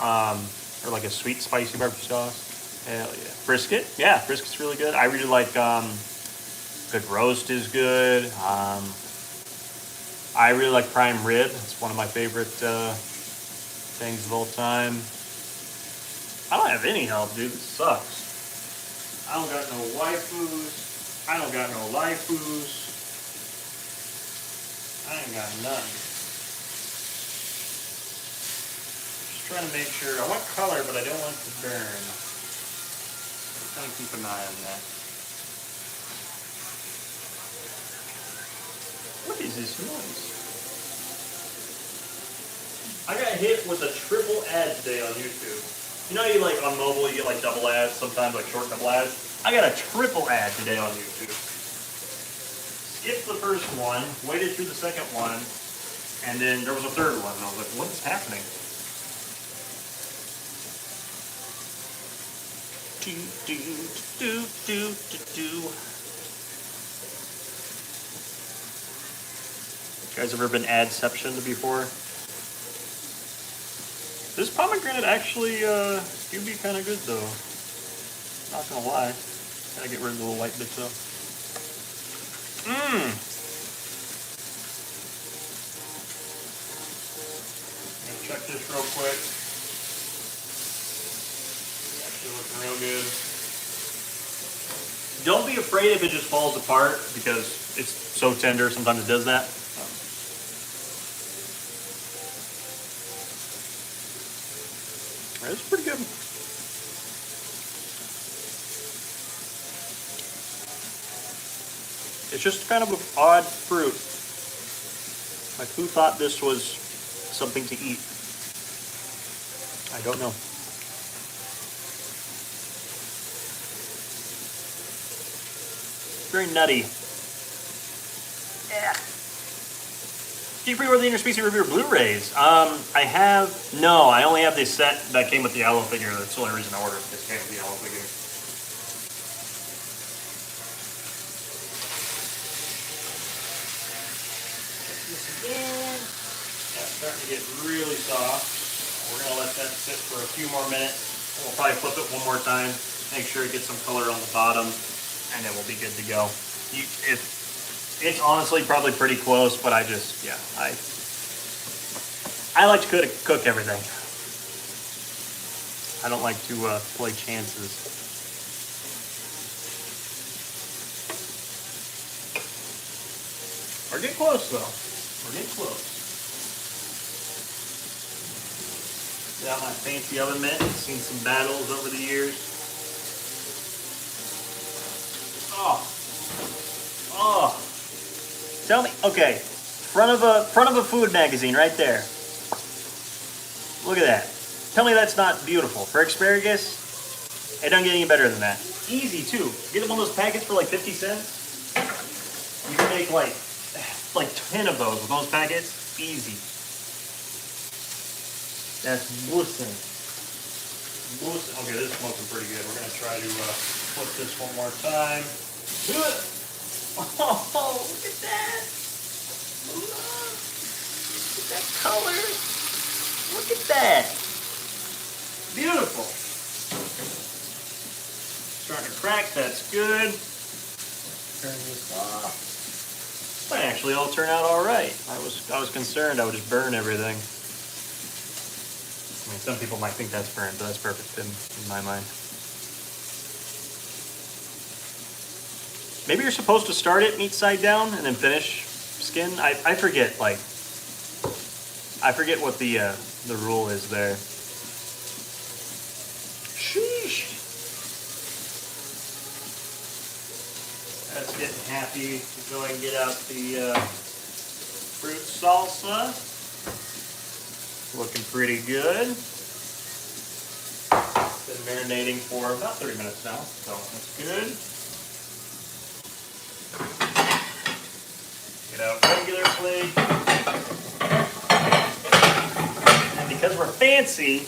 Speaker 1: or like a sweet spicy barbecue sauce. Hell yeah. Brisket, yeah, brisket's really good. I really like good roast is good. I really like prime rib. It's one of my favorite things of all time. I don't have any help, dude. This sucks. I don't got no waifus. I don't got no lifus. I ain't got nothing. Trying to make sure. I want color, but I don't want it to burn. Kind of keep an eye on that. What is this noise? I got hit with a triple ad today on YouTube. You know, you like on mobile, you get like double ads, sometimes like short double ads. I got a triple ad today on YouTube. Skipped the first one, waited through the second one, and then there was a third one, and I was like, what is happening? You guys ever been adceptioned before? This pomegranate actually do be kind of good though. Not gonna lie. Gotta get rid of the little white bits though. Check this real quick. Looking real good. Don't be afraid if it just falls apart because it's so tender. Sometimes it does that. It's pretty good. It's just kind of an odd fruit. Like, who thought this was something to eat? I don't know. Very nutty. Yeah. Do you pre-order the Interspecies Reviewer Blu-rays? I have, no, I only have the set that came with the Aloe figure. That's the only reason I ordered it. This came with the Aloe figure. Check this again. Yeah, it's starting to get really soft. We're gonna let that sit for a few more minutes. We'll probably flip it one more time. Make sure it gets some color on the bottom. And then we'll be good to go. It's honestly probably pretty close, but I just, yeah, I like to cook everything. I don't like to play chances. We're getting close though. We're getting close. Got my fancy oven mitt. Seen some battles over the years. Oh, tell me, okay, front of a food magazine right there. Look at that. Tell me that's not beautiful. For asparagus, it doesn't get any better than that. Easy too. Get one of those packets for like 50 cents. You can make like 10 of those with those packets. Easy. That's wussing. Okay, this is smoking pretty good. We're gonna try to flip this one more time. Oh, look at that! Look at that color! Look at that! Beautiful! Starting to crack, that's good. Turn this off. Might actually all turn out all right. I was concerned I would just burn everything. I mean, some people might think that's burnt, but that's perfect in my mind. Maybe you're supposed to start it meat side down and then finish skin. I forget, like, I forget what the rule is there. Sheesh. That's getting happy to go and get out the fruit salsa. Looking pretty good. Been marinating for about 30 minutes now, so that's good. Get out regular plate. And because we're fancy,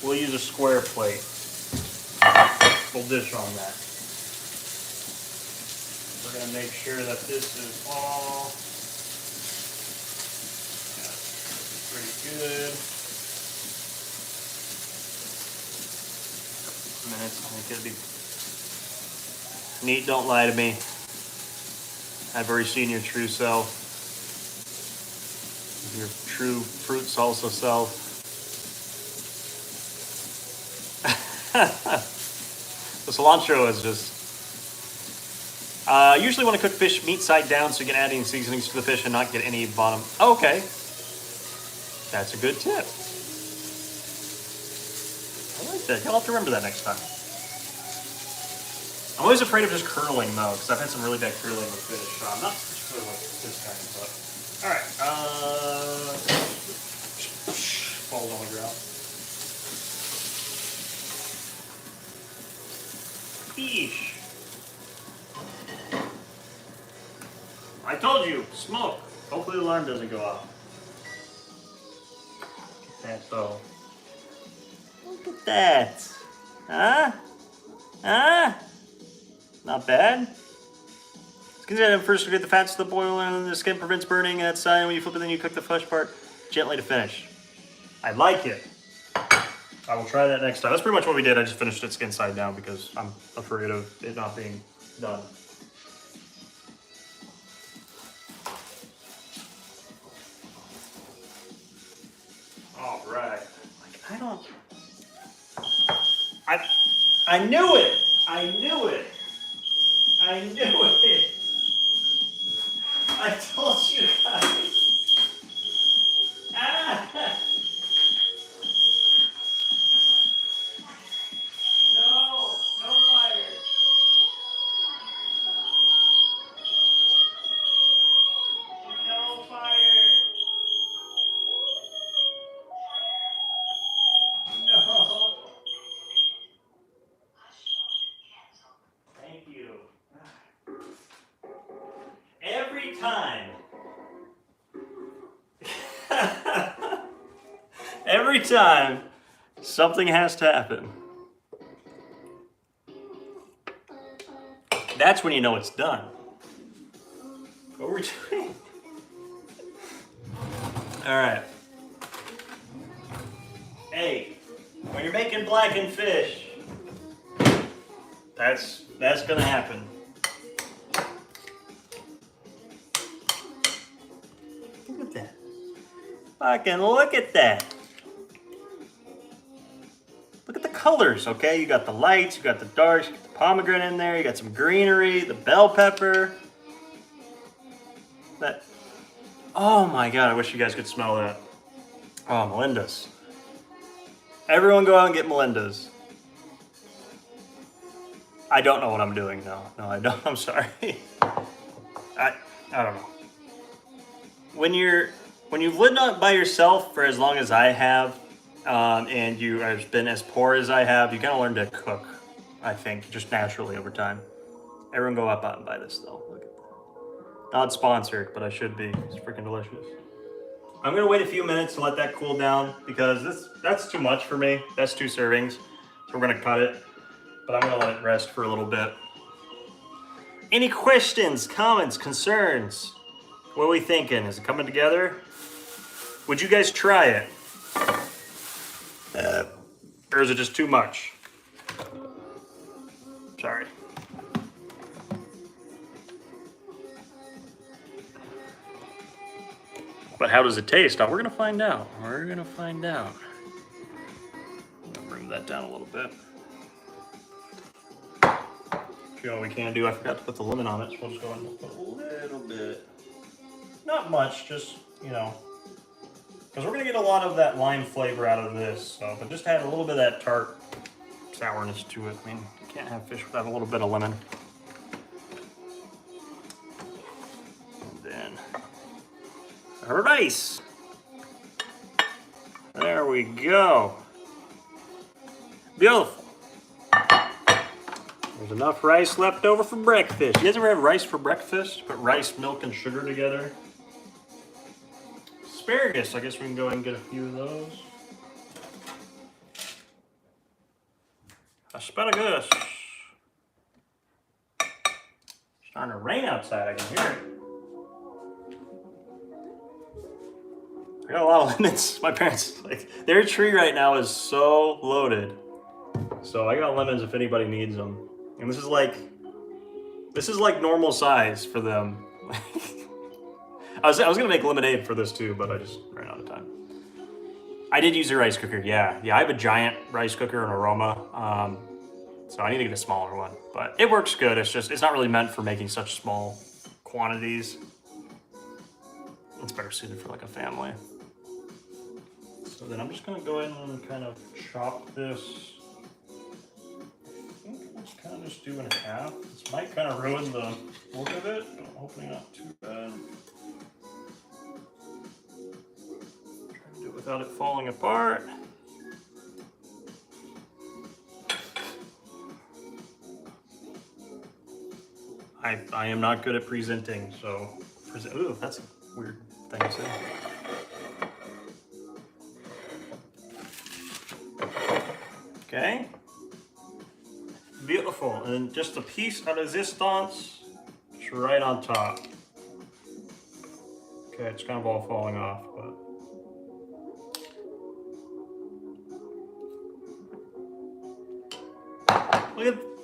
Speaker 1: we'll use a square plate. We'll dish on that. We're going to make sure that this is all pretty good. Minutes, I think it'll be neat. Don't lie to me. I've already seen your true self. Your true fruit salsa self. The cilantro is just... usually when I cook fish, meat side down so you can add any seasonings to the fish and not get any bottom... Oh, okay. That's a good tip. I like that. You'll have to remember that next time. I'm always afraid of just curling though, because I've had some really bad curling with fish. I'm not particularly like this kind, but alright. Falls on the ground. Fish. I told you, smoke. Hopefully the alarm doesn't go off. Look at that though. Look at that. Huh? Huh? Not bad. Consider first to get the fats to the boil and the skin prevents burning and that's when you flip it then you cook the flesh part gently to finish. I like it. I will try that next time. That's pretty much what we did. I just finished it skin side down because I'm afraid of it not being done. All right. Like, I knew it. I knew it. I knew it. I told you guys. Ah. No fire. No fire. No. Thank you. Every time. Every time something has to happen. That's when you know it's done. What were we doing? All right. Hey, when you're making blackened fish, that's gonna happen. Look at that. Fucking look at that. Look at the colors, okay? You got the lights, you got the darks, you got the pomegranate in there, you got some greenery, the bell pepper. That. Oh my God, I wish you guys could smell that. Oh, Melinda's. Everyone go out and get Melinda's. I don't know what I'm doing, no. No, I don't, I'm sorry. I don't know. When you've lived by yourself for as long as I have, and you have been as poor as I have, you gotta learn to cook, I think, just naturally over time. Everyone go out and buy this though. Look at that. Not sponsored, but I should be. It's freaking delicious. I'm gonna wait a few minutes to let that cool down because that's too much for me. That's 2 servings. So we're gonna cut it, but I'm gonna let it rest for a little bit. Any questions, comments, concerns? What are we thinking? Is it coming together? Would you guys try it? Or is it just too much? Sorry. But how does it taste? Oh, we're gonna find out. We're gonna find out. I'm gonna bring that down a little bit. You know what we can do? I forgot to put the lemon on it, so we'll just go ahead and put a little bit. Not much, just, you know, because we're gonna get a lot of that lime flavor out of this. So, but just add a little bit of that tart sourness to it. I mean, you can't have fish without a little bit of lemon. And then our rice. There we go. Beautiful. There's enough rice left over for breakfast. You guys ever have rice for breakfast? Put rice, milk, and sugar together. Asparagus, I guess we can go ahead and get a few of those. Asparagus. It's starting to rain outside, I can hear it. I got a lot of lemons. My parents, like, their tree right now is so loaded. So I got lemons if anybody needs them. And this is like normal size for them. I was gonna make lemonade for this too, but I just ran out of time. I did use a rice cooker, yeah. I have a giant rice cooker, an Aroma. So I need to get a smaller one, but it works good. It's not really meant for making such small quantities. It's better suited for like a family. So then I'm just gonna go ahead and kind of chop this. I think let's kind of just do in half. This might kind of ruin the look of it, but hopefully not too bad. Try to do it without it falling apart. I am not good at presenting, so ooh, that's a weird thing to say. Okay. Beautiful. And just a piece of resistance, just right on top. Okay, it's kind of all falling off, but.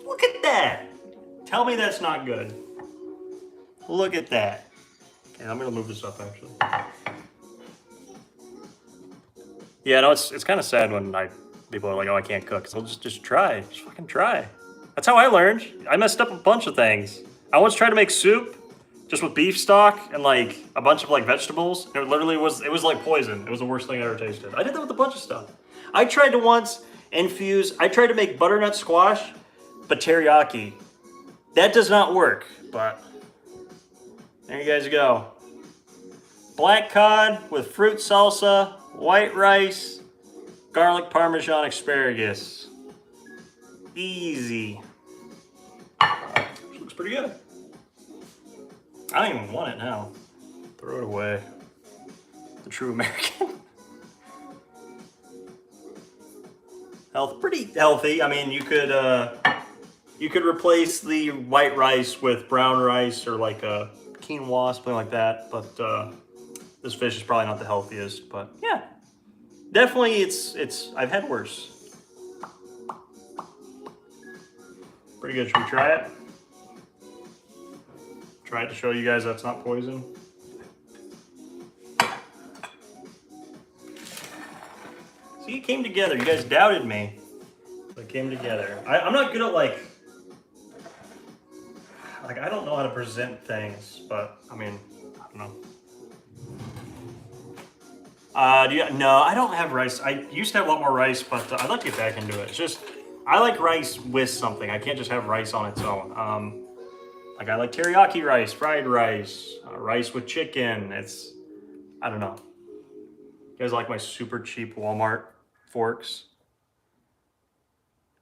Speaker 1: Look at that. Tell me that's not good. Look at that. Okay, I'm gonna move this up actually. Yeah, no, it's kind of sad when people are like, oh, I can't cook. So just try, just fucking try. That's how I learned. I messed up a bunch of things. I once tried to make soup just with beef stock and like a bunch of like vegetables. It literally was like poison. It was the worst thing I ever tasted. I did that with a bunch of stuff. I tried to make butternut squash, but teriyaki. That does not work, but there you guys go. Black cod with fruit salsa, white rice, garlic parmesan asparagus. Easy. Looks pretty good. I don't even want it now. Throw it away. The true American. Pretty healthy. I mean, you could replace the white rice with brown rice or like a quinoa, something like that. But this fish is probably not the healthiest. But yeah, definitely it's. I've had worse. Pretty good. Should we try it? Try it to show you guys that's not poison. See, it came together. You guys doubted me. But it came together. I'm not good at like I don't know how to present things, but I mean, I don't know. No, I don't have rice. I used to have a lot more rice, but I'd like to get back into it. It's just, I like rice with something. I can't just have rice on its own. Like I like teriyaki rice, fried rice, rice with chicken. I don't know. You guys like my super cheap Walmart forks?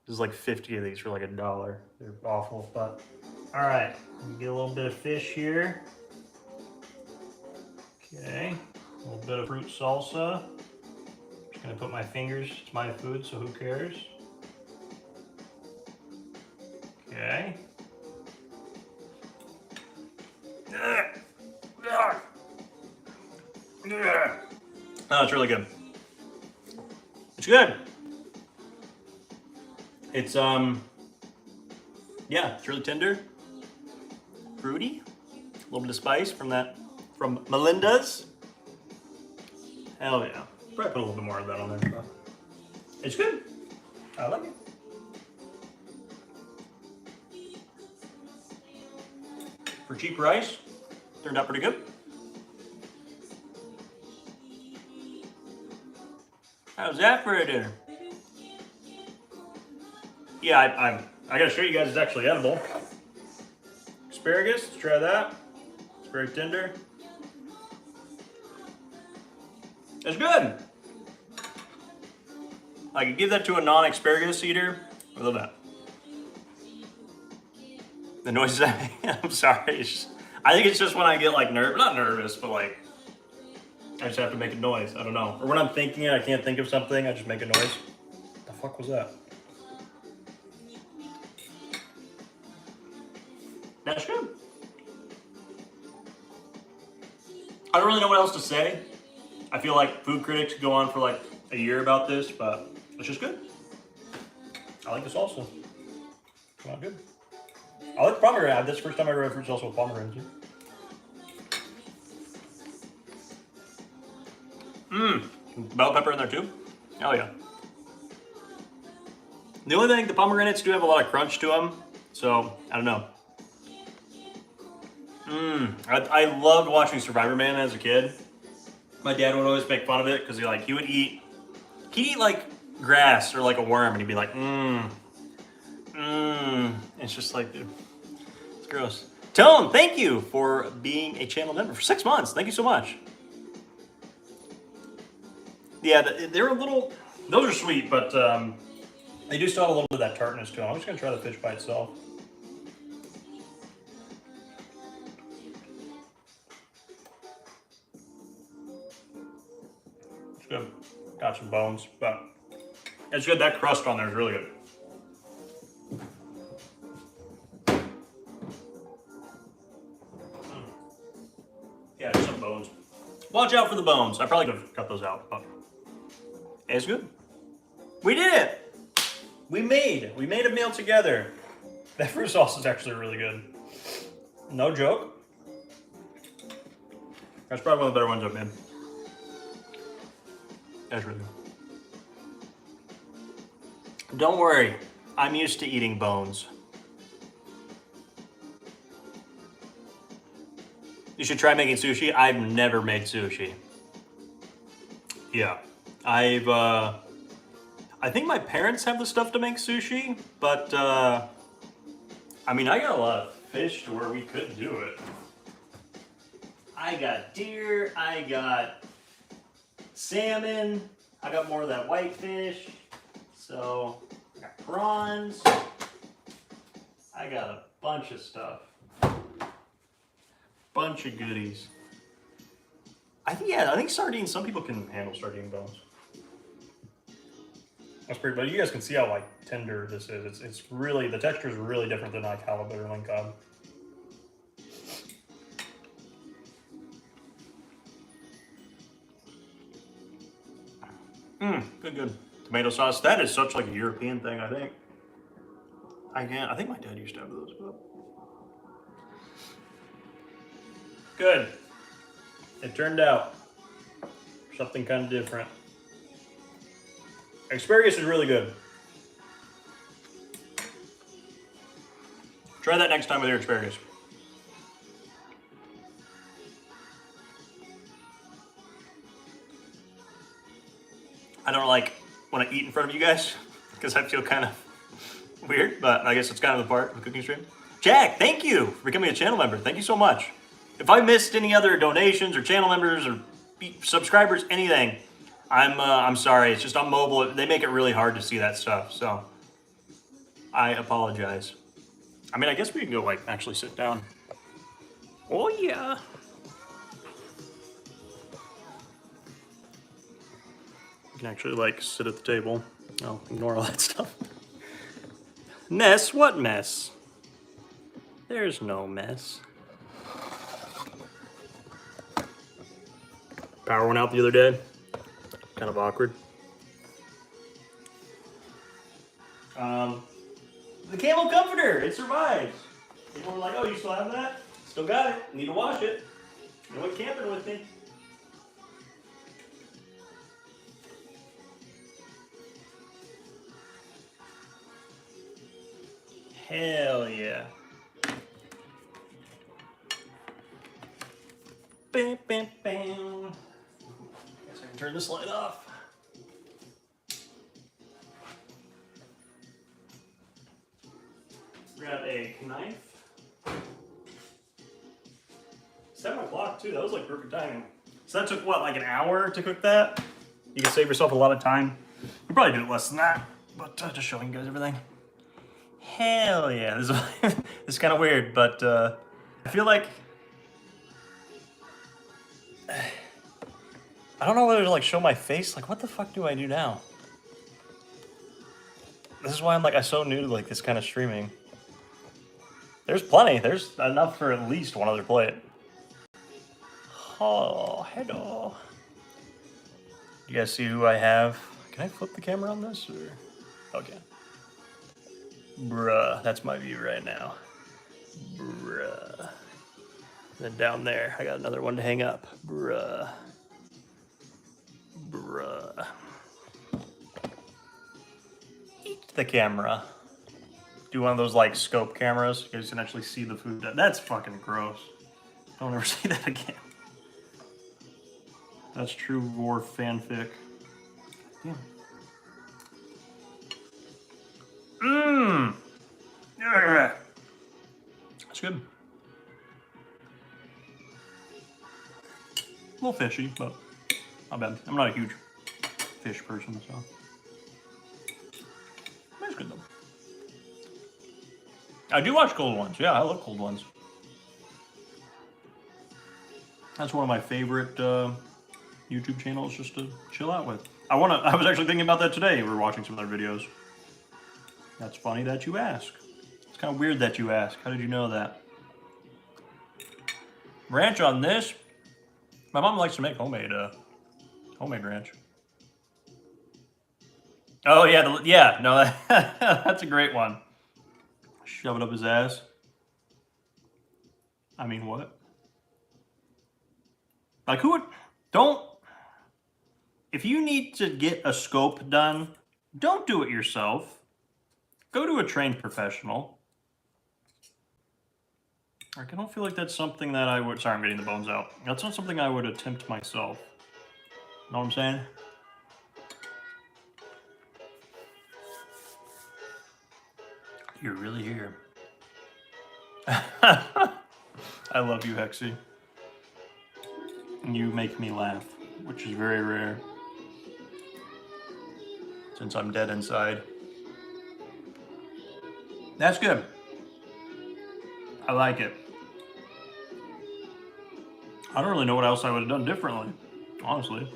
Speaker 1: There's like 50 of these for like $1. They're awful, but all right. Get a little bit of fish here. Okay, a little bit of fruit salsa. Just gonna put my fingers, it's my food, so who cares? Okay. Oh, it's really good. It's good. It's yeah, it's really tender, fruity, a little bit of spice from Melinda's. Hell yeah. Probably put a little bit more of that on there. But it's good. I like it. For cheap rice, turned out pretty good. How's that for a dinner? Yeah, I gotta show you guys it's actually edible. Asparagus, let's try that. It's very tender. It's good. I could give that to a non-asparagus eater. I love that. The noises I make, I'm sorry. I think it's just when I get like not nervous, but like I just have to make a noise. I don't know. Or when I'm thinking it, I can't think of something, I just make a noise. What the fuck was that? That's good. I don't really know what else to say. I feel like food critics go on for like a year about this, but it's just good. I like the salsa. Come on, good. I like the pomegranate. That's the first time I ever had fruit salsa with pomegranate too. Bell pepper in there too? Hell yeah. The only thing, the pomegranates do have a lot of crunch to them, so I don't know. I loved watching Survivor Man as a kid. My dad would always make fun of it because he would eat like grass or like a worm, and he'd be like, It's just like, dude, it's gross. Tone, thank you for being a channel member for 6 months. Thank you so much. Yeah, they're a little, those are sweet, but they do still have a little bit of that tartness to them. I'm just gonna try the fish by itself. It's good. Got some bones, but it's good. That crust on there is really good. Yeah, just some bones. Watch out for the bones. I probably could have cut those out, but it's good. We did it. We made a meal together. That fruit sauce is actually really good. No joke. That's probably one of the better ones I've made. That's really good. Don't worry, I'm used to eating bones. You should try making sushi. I've never made sushi. Yeah, I think my parents have the stuff to make sushi, but I mean, I got a lot of fish to where we could do it. I got deer, I got salmon, I got more of that whitefish, so I got prawns, I got a bunch of stuff. Bunch of goodies. I think sardines, some people can handle sardine bones. That's pretty, but you guys can see how like tender this is. It's really, the texture is really different than like halibut or ling cod. Good. Tomato sauce. That is such like a European thing, I think. I think my dad used to have those, but good. It turned out something kind of different. Asparagus is really good. Try that next time with your asparagus. I don't like when I eat in front of you guys because I feel kind of weird, but I guess it's kind of the part of the cooking stream. Jack, thank you for becoming a channel member. Thank you so much. If I missed any other donations or channel members or subscribers, anything, I'm sorry. It's just on mobile. They make it really hard to see that stuff, so I apologize. I mean, I guess we can go like actually sit down. Oh yeah. You can actually like sit at the table. Oh, ignore all that stuff. Mess? What mess? There's no mess. Power went out the other day. Kind of awkward. The camel comforter, it survives. People were like, oh, you still have that? Still got it. Need to wash it. You went camping with me. Hell yeah. Bam, bam, bam. Guess I can turn this light off. Grab a knife. 7 o'clock too, that was like perfect timing. So that took what, like an hour to cook that? You can save yourself a lot of time. You probably do it less than that, but just showing you guys everything. Hell yeah, this is, this is kind of weird, but I feel like, I don't know whether to like show my face, like what the fuck do I do now? This is why I'm like, I'm so new to like this kind of streaming. There's plenty, there's enough for at least one other plate. Oh, hello. You guys see who I have? Can I flip the camera on this? Or? Okay. Bruh, that's my view right now. Bruh. Then down there, I got another one to hang up. Bruh. Bruh. Eat the camera. Do one of those like scope cameras. You guys can actually see the food. That's fucking gross. Don't ever see that again. That's true war fanfic. Damn. Mmm. Yeah. That's good. A little fishy, but not bad. I'm not a huge fish person, so. That's good though. I do watch cold ones. Yeah, I love cold ones. That's one of my favorite YouTube channels just to chill out with. I was actually thinking about that today. We were watching some of their videos. That's funny that you ask. It's kind of weird that you ask. How did you know that? Ranch on this. My mom likes to make homemade ranch. Oh yeah, yeah. No, that's a great one. Shove it up his ass. I mean, what? Like, who would... Don't... If you need to get a scope done, don't do it yourself. Go to a trained professional. Like, I don't feel like that's something that I would... Sorry, I'm getting the bones out. That's not something I would attempt myself. Know what I'm saying? You're really here. I love you, Hexy. You make me laugh, which is very rare. Since I'm dead inside. That's good. I like it. I don't really know what else I would have done differently, honestly.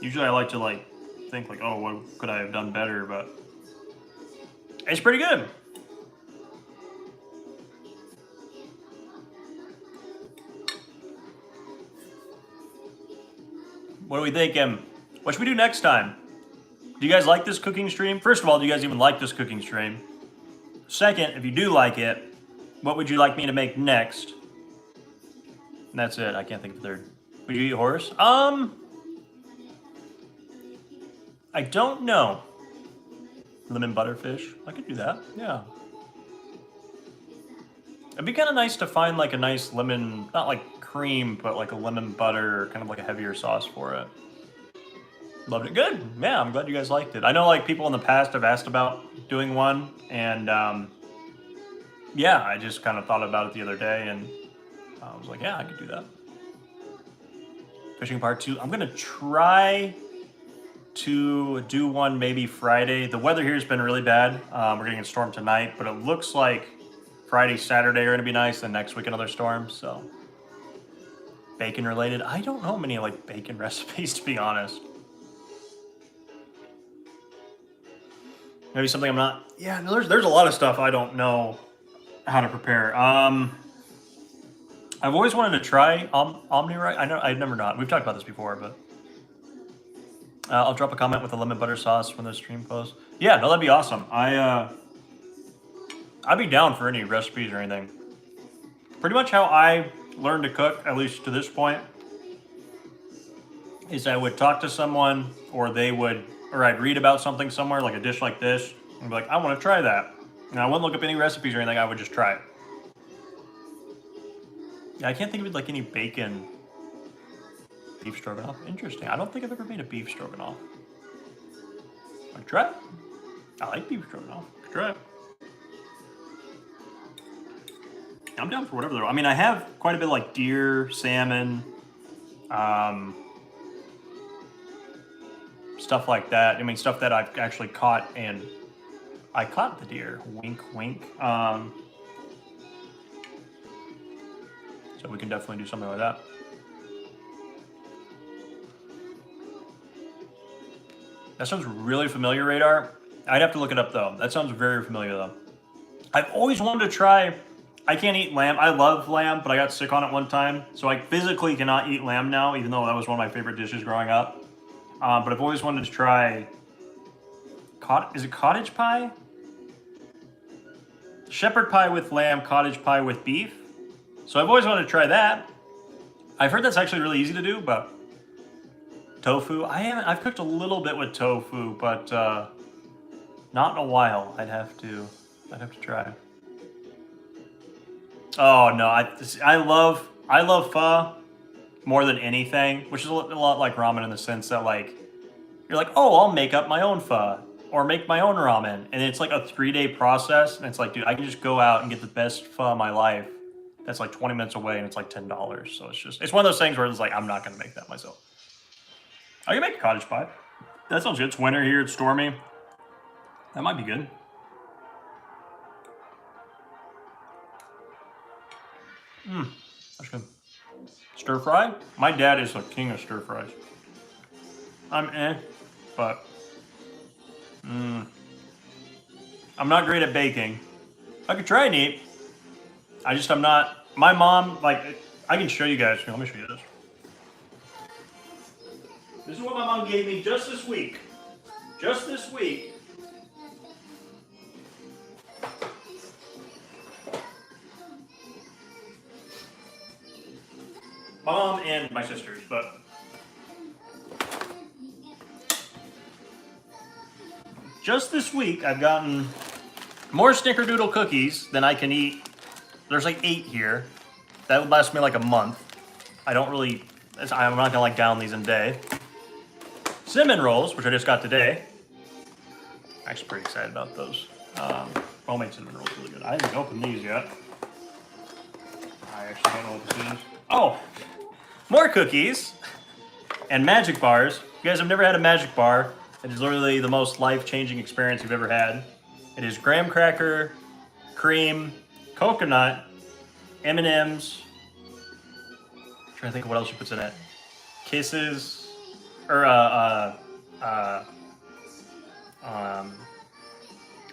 Speaker 1: Usually I like to like think like, oh, what could I have done better, but it's pretty good. What are we thinking? What should we do next time? Do you guys like this cooking stream? First of all, do you guys even like this cooking stream? Second, if you do like it, what would you like me to make next? And that's it. I can't think of the third. Would you eat horse? I don't know. Lemon butterfish. I could do that. Yeah. It'd be kind of nice to find like a nice lemon, not like cream, but like a lemon butter, kind of like a heavier sauce for it. Loved it. Good. Yeah, I'm glad you guys liked it. I know like people in the past have asked about doing one, and yeah, I just kind of thought about it the other day, and I was like, yeah, I could do that. Fishing part 2. I'm gonna try to do one maybe Friday. The weather here has been really bad. We're getting a storm tonight, but it looks like Friday, Saturday are gonna be nice, and next week another storm, so. Bacon related. I don't know many like bacon recipes, to be honest. Maybe something I'm not. Yeah, no, there's a lot of stuff I don't know how to prepare. I've always wanted to try Omni rice. I know I've never not. We've talked about this before, but I'll drop a comment with a lemon butter sauce when the stream posts. Yeah, no, that'd be awesome. I'd be down for any recipes or anything. Pretty much how I learned to cook, at least to this point, is I would talk to someone, or I'd read about something somewhere, like a dish like this, and be like, I want to try that. And I wouldn't look up any recipes or anything. I would just try it. Yeah, I can't think of like any bacon beef stroganoff. Interesting. I don't think I've ever made a beef stroganoff. I'd try it. I like beef stroganoff. Try it. I'm down for whatever though. I mean, I have quite a bit of like deer, salmon, stuff like that. I mean, stuff that I've actually caught, and I caught the deer. Wink, wink. So we can definitely do something like that. That sounds really familiar, Radar. I'd have to look it up though. That sounds very familiar though. I've always wanted to try. I can't eat lamb. I love lamb, but I got sick on it one time, so I physically cannot eat lamb now, even though that was one of my favorite dishes growing up. But I've always wanted to try. Is it cottage pie? Shepherd pie with lamb, cottage pie with beef. So I've always wanted to try that. I've heard that's actually really easy to do, but tofu. I've cooked a little bit with tofu, but not in a while. I'd have to try. Oh no, I love pho more than anything, which is a lot like ramen in the sense that like you're like, oh, I'll make up my own pho or make my own ramen, and it's like a 3-day process, and it's like, dude, I can just go out and get the best pho of my life. That's like 20 minutes away, and it's like $10. So it's one of those things where it's like, I'm not gonna make that myself. I can make a cottage pie. That sounds good. It's winter here. It's stormy. That might be good. That's good. Stir fry? My dad is a king of stir fries. But I'm not great at baking. I could try and eat. I'm not. My mom, like, I can show you guys. Here, let me show you this. This is what my mom gave me just this week. Just this week. My mom and my sisters, but just this week I've gotten more snickerdoodle cookies than I can eat. There's like 8 here. That would last me like a month. I'm not gonna like down these in a day. Cinnamon rolls, which I just got today. I'm actually pretty excited about those. Homemade cinnamon rolls really good. I haven't opened these yet. I actually don't know what this is. Oh, more cookies and magic bars. If you guys have never had a magic bar, it is literally the most life-changing experience you've ever had. It is graham cracker, cream, coconut, M&Ms. I'm trying to think of what else she puts in it. Kisses, or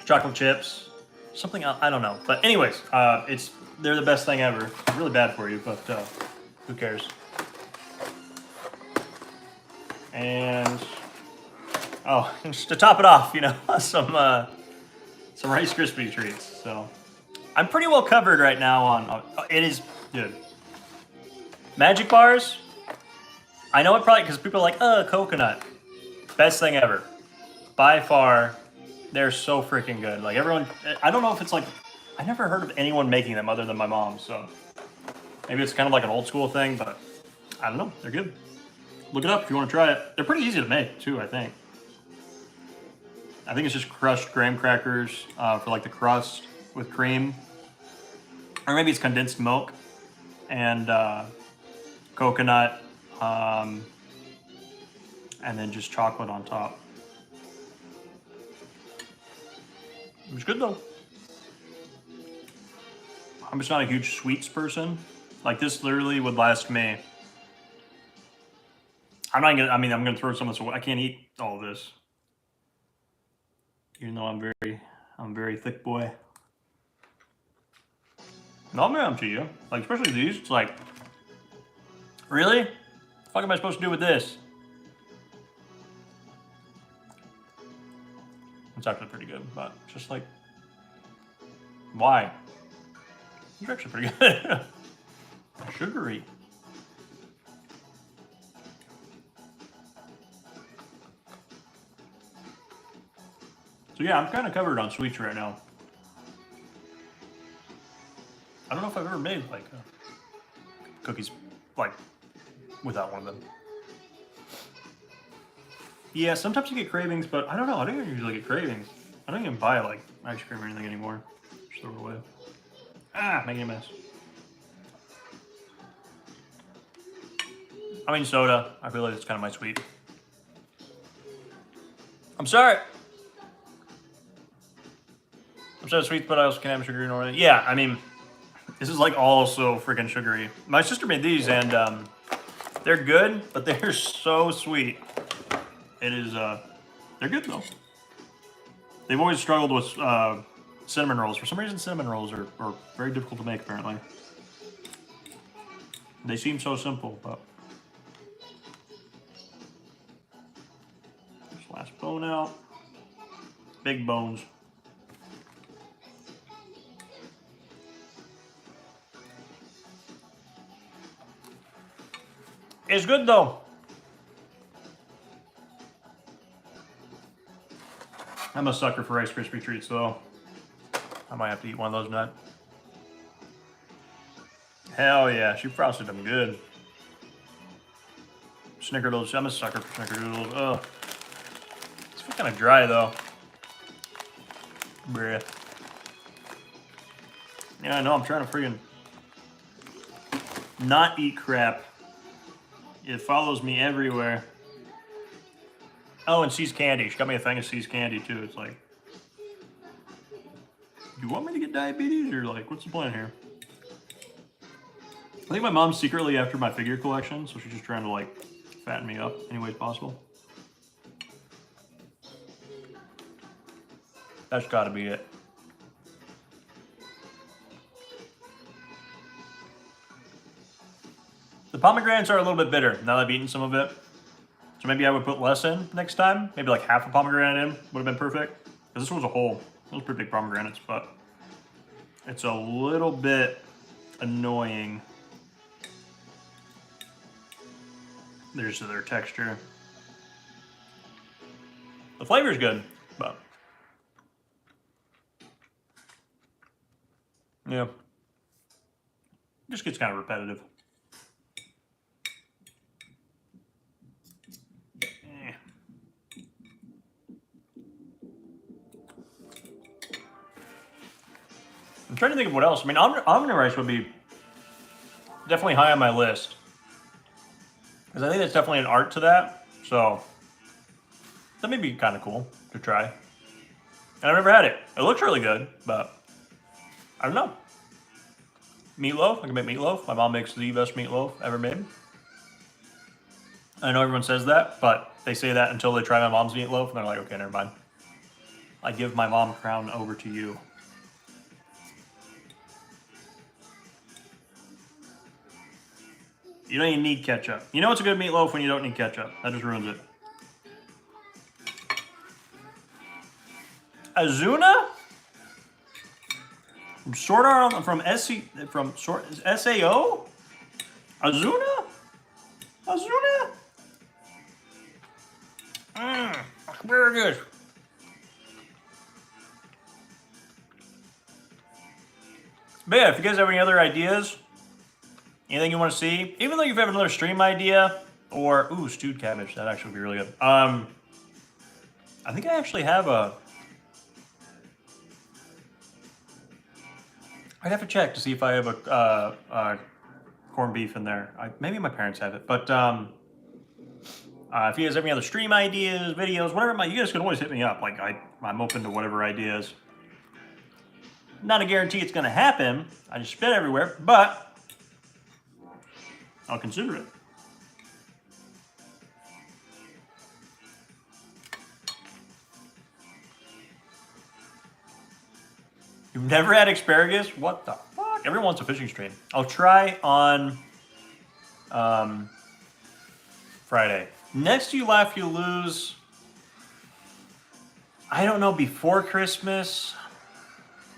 Speaker 1: chocolate chips, something else, I don't know. But anyways, they're the best thing ever. It's really bad for you, but who cares? And just to top it off, some Rice Krispie treats. So I'm pretty well covered right now on. It is, dude. Magic bars. I know it probably because people are like, coconut, best thing ever, by far. They're so freaking good. Like everyone, I don't know if it's like, I never heard of anyone making them other than my mom. So maybe it's kind of like an old school thing, but I don't know. They're good. Look it up if you want to try it. They're pretty easy to make too, I think. I think it's just crushed graham crackers for like the crust with cream. Or maybe it's condensed milk and coconut and then just chocolate on top. It was good though. I'm just not a huge sweets person. Like this literally would last me. I'm gonna throw some of this away. I can't eat all of this. Even though I'm a very thick boy. No, I'm gonna to you. Like, especially these, it's like, really? What the fuck am I supposed to do with this? It's actually pretty good, but it's just like, why? It's actually pretty good. Sugary. So yeah, I'm kind of covered on sweets right now. I don't know if I've ever made like cookies like without one of them. Yeah, sometimes you get cravings, but I don't know. I don't even usually get cravings. I don't even buy like ice cream or anything anymore. Just throw it away. Ah, making a mess. I mean soda. I feel like it's kind of my sweet. I'm sorry. I'm sorry, sweets, but I also can have sugar normally. Yeah, I mean, this is like all so freaking sugary. My sister made these and they're good, but they're so sweet. It is, they're good though. They've always struggled with cinnamon rolls. For some reason, cinnamon rolls are very difficult to make, apparently. They seem so simple, but... This last bone out. Big bones. It's good though. I'm a sucker for Rice Krispie treats though. I might have to eat one of those tonight. Hell yeah, she frosted them good. Snickerdoodles, I'm a sucker for snickerdoodles. Ugh. It's kind of dry though. Bruh. Yeah, I know, I'm trying to friggin' not eat crap. It follows me everywhere. Oh, and C's candy. She got me a thing of C's candy too. It's like, you want me to get diabetes or like, what's the plan here? I think my mom's secretly after my figure collection, so she's just trying to like fatten me up any way possible. That's gotta be it. The pomegranates are a little bit bitter now that I've eaten some of it. So maybe I would put less in next time. Maybe like half a pomegranate in would have been perfect. Because this was a whole, those pretty big pomegranates, but it's a little bit annoying. There's their texture. The flavor is good, but yeah, it just gets kind of repetitive. I'm trying to think of what else. I mean, almond rice would be definitely high on my list. Because I think there's definitely an art to that. So, that may be kind of cool to try. And I've never had it. It looks really good, but I don't know. Meatloaf. I can make meatloaf. My mom makes the best meatloaf ever made. I know everyone says that, but they say that until they try my mom's meatloaf, and they're like, okay, never mind. I give my mom crown over to you. You don't even need ketchup. You know it's a good meatloaf when you don't need ketchup. That just ruins it. Azuna? From Sword Art from SAO? Azuna? Azuna? Very good. But yeah, if you guys have any other ideas, anything you want to see, even though you have another stream idea, or, ooh, stewed cabbage, that actually would be really good. I think I actually have a, I'd have to check to see if I have a corned beef in there. Maybe my parents have it, but if you guys have any other stream ideas, videos, whatever, you guys can always hit me up. Like, I'm open to whatever ideas. Not a guarantee it's going to happen. I just spit everywhere, but I'll consider it. You've never had asparagus? What the fuck? Everyone wants a fishing stream. I'll try on Friday. Next You Laugh, You Lose. I don't know, before Christmas.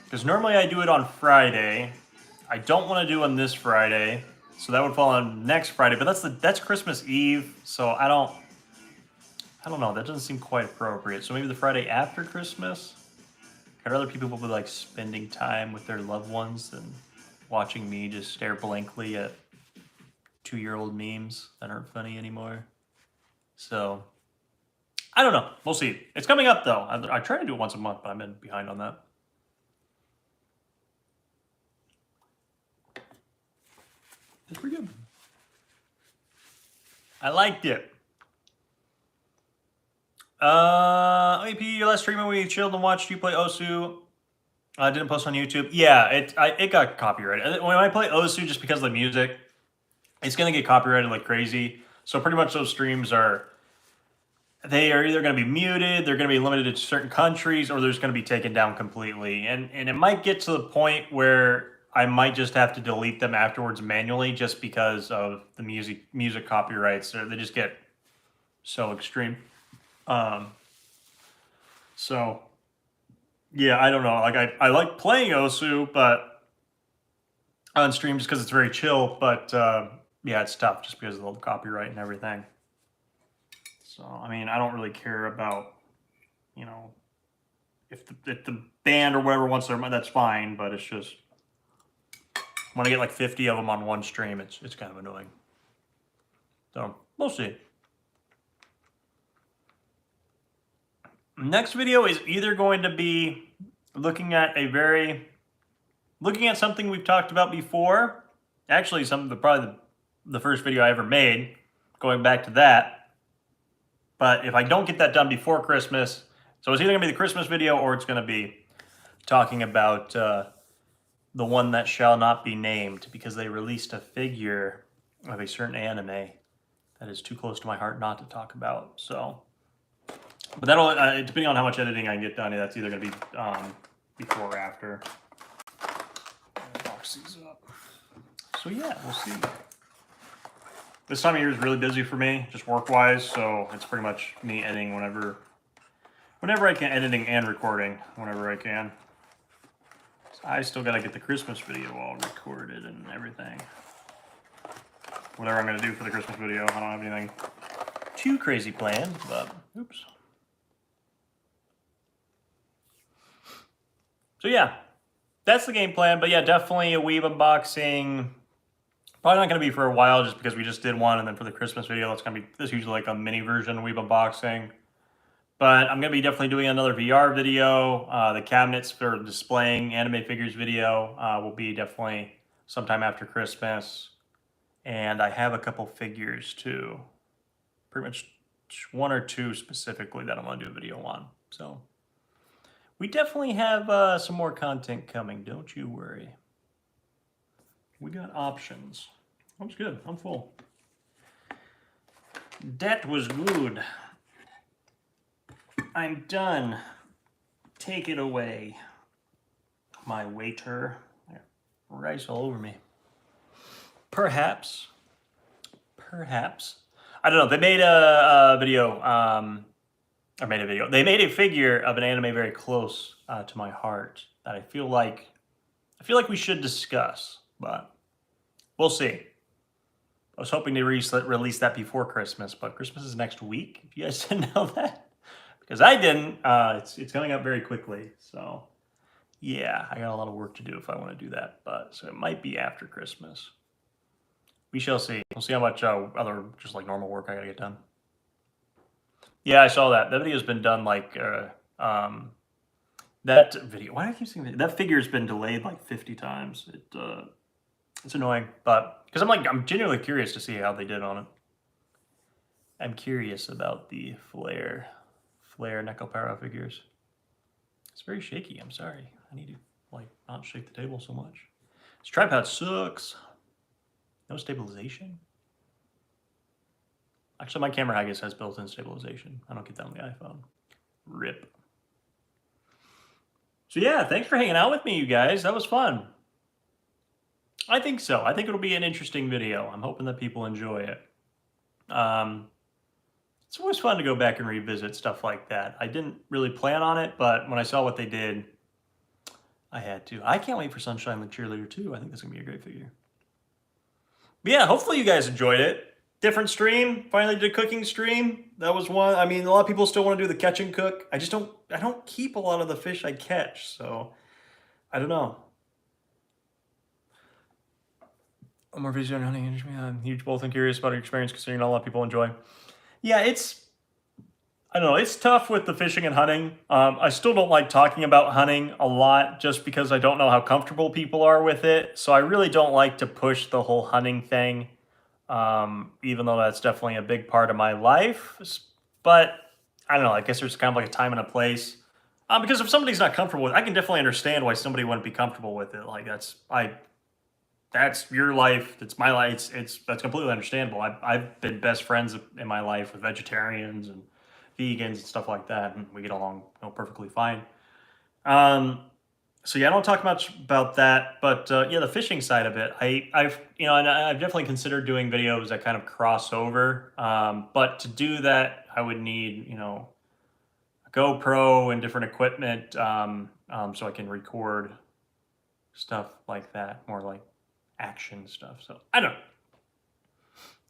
Speaker 1: Because normally I do it on Friday. I don't want to do on this Friday. So that would fall on next Friday. But that's Christmas Eve. So I don't know. That doesn't seem quite appropriate. So maybe the Friday after Christmas? I'd rather people be like spending time with their loved ones than watching me just stare blankly at 2-year-old memes that aren't funny anymore. So, I don't know. We'll see. It's coming up though. I try to do it once a month, but I've been behind on that. It's pretty good. I liked it. AP, your last stream when we chilled and watched you play Osu. I didn't post on YouTube. Yeah, it got copyrighted. When I play Osu, just because of the music, it's gonna get copyrighted like crazy. So pretty much those streams are either gonna be muted, they're gonna be limited to certain countries, or they're just gonna be taken down completely. And it might get to the point where I might just have to delete them afterwards manually, just because of the music copyrights. They just get so extreme. So yeah, I don't know. Like I like playing Osu, but on stream just because it's very chill. But yeah, it's tough just because of the copyright and everything. So I mean, I don't really care about, you know, if the band or whatever wants their money, that's fine. But it's just when I get like 50 of them on one stream, it's kind of annoying. So we'll see. Next video is either going to be looking at something we've talked about before. Actually, probably the first video I ever made, going back to that. But if I don't get that done before Christmas, so it's either going to be the Christmas video or it's going to be talking about the one that shall not be named, because they released a figure of a certain anime that is too close to my heart not to talk about. So. But that'll, depending on how much editing I can get done, that's either going to be before or after. Box these up. So yeah, we'll see. This time of year is really busy for me, just work-wise, so it's pretty much me editing whenever I can, editing and recording whenever I can. So I still got to get the Christmas video all recorded and everything. Whatever I'm going to do for the Christmas video, I don't have anything too crazy planned, but oops. So yeah, that's the game plan. But yeah, definitely a Weeb unboxing. Probably not going to be for a while, just because we just did one, and then for the Christmas video, that's usually like a mini version of Weeb unboxing. But I'm going to be definitely doing another VR video. The cabinets for displaying anime figures video will be definitely sometime after Christmas. And I have a couple figures too. Pretty much 1 or 2 specifically that I'm going to do a video on. So we definitely have some more content coming, don't you worry. We got options. That was good. I'm full. That was good. I'm done. Take it away, my waiter. Rice all over me. Perhaps. I don't know. They made a video. They made a figure of an anime very close to my heart that I feel like we should discuss, but we'll see. I was hoping to release that before Christmas, but Christmas is next week. If you guys didn't know that, because I didn't. It's coming up very quickly, so yeah, I got a lot of work to do if I want to do that. But so it might be after Christmas. We shall see. We'll see how much other just like normal work I gotta get done. Yeah, I saw that. That video's been done like that video. Why do I keep saying that? That figure's been delayed like 50 times. It's annoying, but because I'm genuinely curious to see how they did on it. I'm curious about the Flare Necopara figures. It's very shaky. I'm sorry. I need to like not shake the table so much. This tripod sucks. No stabilization. Actually, my camera, I guess, has built-in stabilization. I don't get that on the iPhone. RIP. So yeah, thanks for hanging out with me, you guys. That was fun. I think so. I think it'll be an interesting video. I'm hoping that people enjoy it. Um, it's always fun to go back and revisit stuff like that. I didn't really plan on it, but when I saw what they did, I had to. I can't wait for Sunshine the Cheerleader too. I think that's gonna be a great figure. But yeah, hopefully you guys enjoyed it. Different stream. Finally did a cooking stream. That was one. I mean, a lot of people still want to do the catch and cook. I don't keep a lot of the fish I catch, so I don't know. More videos on hunting industry. I'm huge both and curious about your experience considering a lot of people enjoy. Yeah, I don't know, it's tough with the fishing and hunting. I still don't like talking about hunting a lot just because I don't know how comfortable people are with it. So I really don't like to push the whole hunting thing, even though that's definitely a big part of my life. But I don't know, I guess there's kind of like a time and a place. Because if somebody's not comfortable with it, I can definitely understand why somebody wouldn't be comfortable with it. Like that's your life. It's my life. That's completely understandable. I've been best friends in my life with vegetarians and vegans and stuff like that, and we get along perfectly fine. So yeah, I don't talk much about that, but yeah, the fishing side of it, I've definitely considered doing videos that kind of cross over. But to do that, I would need a GoPro and different equipment, so I can record stuff like that, more like action stuff. So I don't know.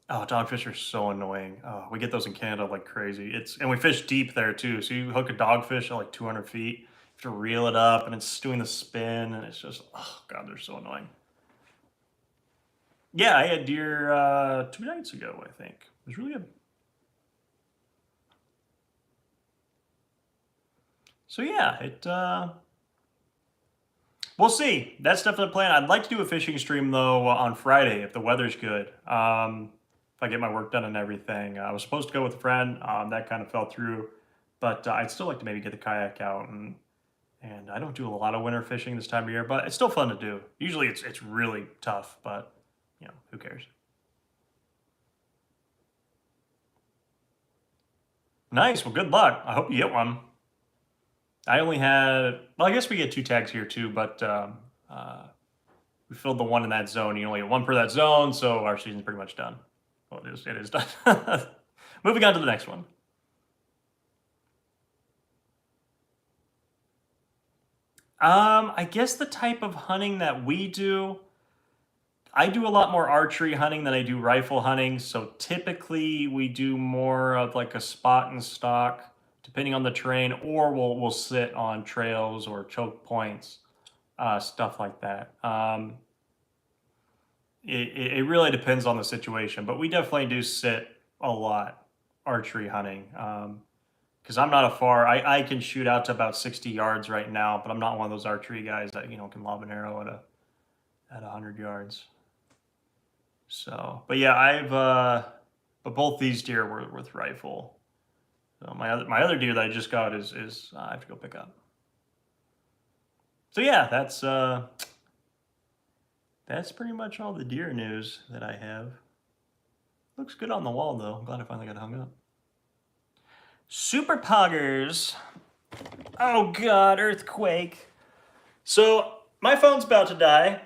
Speaker 1: Oh, dogfish are so annoying. Oh, we get those in Canada like crazy. And we fish deep there too. So you hook a dogfish at like 200 feet, you have to reel it up, and it's doing the spin, and it's just, oh god, they're so annoying. Yeah, I had deer 2 nights ago. I think it was really good. So yeah, we'll see. That's definitely the plan. I'd like to do a fishing stream though on Friday if the weather's good. If I get my work done and everything. I was supposed to go with a friend. That kind of fell through, but I'd still like to maybe get the kayak out, and I don't do a lot of winter fishing this time of year, but it's still fun to do. Usually it's really tough, but who cares? Nice. Well, good luck. I hope you get one. I only had, well, I guess we get 2 tags here too, but we filled the one in that zone. You only get 1 per that zone, so our season's pretty much done. Well, it is done. Moving on to the next one. I guess the type of hunting that we do, I do a lot more archery hunting than I do rifle hunting. So typically we do more of like a spot and stalk, depending on the terrain, or we'll sit on trails or choke points, stuff like that. It really depends on the situation, but we definitely do sit a lot archery hunting. Because I'm not I can shoot out to about 60 yards right now, but I'm not one of those archery guys that can lob an arrow at 100 yards. So, but yeah, but both these deer were with rifle. So my other deer that I just got is I have to go pick up. So yeah, that's pretty much all the deer news that I have. Looks good on the wall though. I'm glad I finally got hung up. Super poggers. Oh god, earthquake. So my phone's about to die.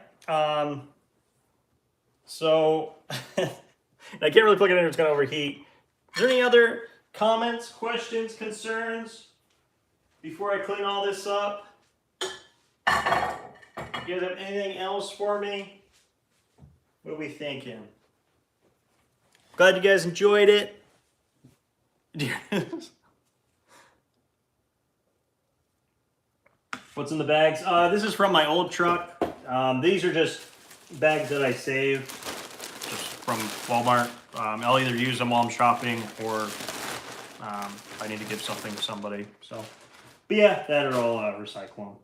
Speaker 1: So I can't really plug it in, it's gonna overheat. Is there any other comments, questions, concerns before I clean all this up? You guys have anything else for me? What are we thinking? Glad you guys enjoyed it. What's in the bags? This is from my old truck. These are just bags that I saved just from Walmart. I'll either use them while I'm shopping or if I need to give something to somebody. So, but yeah, that or I'll recycle them.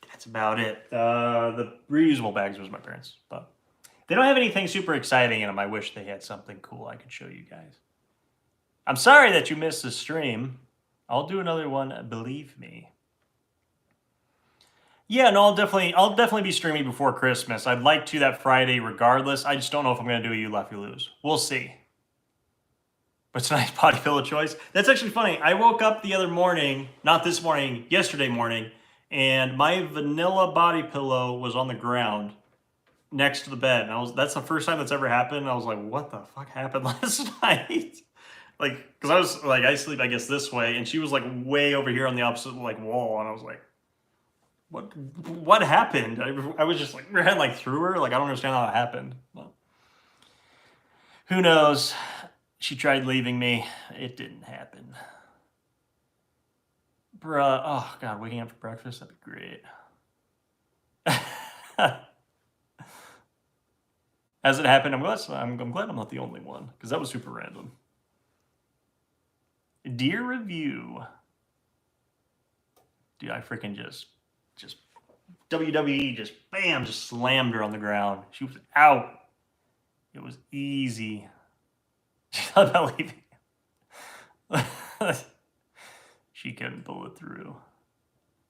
Speaker 1: That's about it. The reusable bags was my parents', but they don't have anything super exciting in them. I wish they had something cool I could show you guys. I'm sorry that you missed the stream. I'll do another one, believe me. Yeah, no, I'll definitely be streaming before Christmas. I'd like to that Friday regardless. I just don't know if I'm going to do a You Laugh You Lose. We'll see. But it's a nice body pillow choice. That's actually funny. I woke up the other morning, not this morning, yesterday morning, and my vanilla body pillow was on the ground next to the bed. And that's the first time that's ever happened. I was like, what the fuck happened last night? Like, because I was like, I sleep, I guess, this way, and she was like way over here on the opposite like wall, and I was like, what happened? I was just like, your head like through her. Like, I don't understand how it happened. Well, who knows? She tried leaving me. It didn't happen. Bruh. Oh, God. Waking up for breakfast? That'd be great. As it happened, I'm glad I'm not the only one, because that was super random. Dear review. Dude, I freaking just WWE just bam, just slammed her on the ground. She was out. It was easy. She thought about leaving. She couldn't pull it through.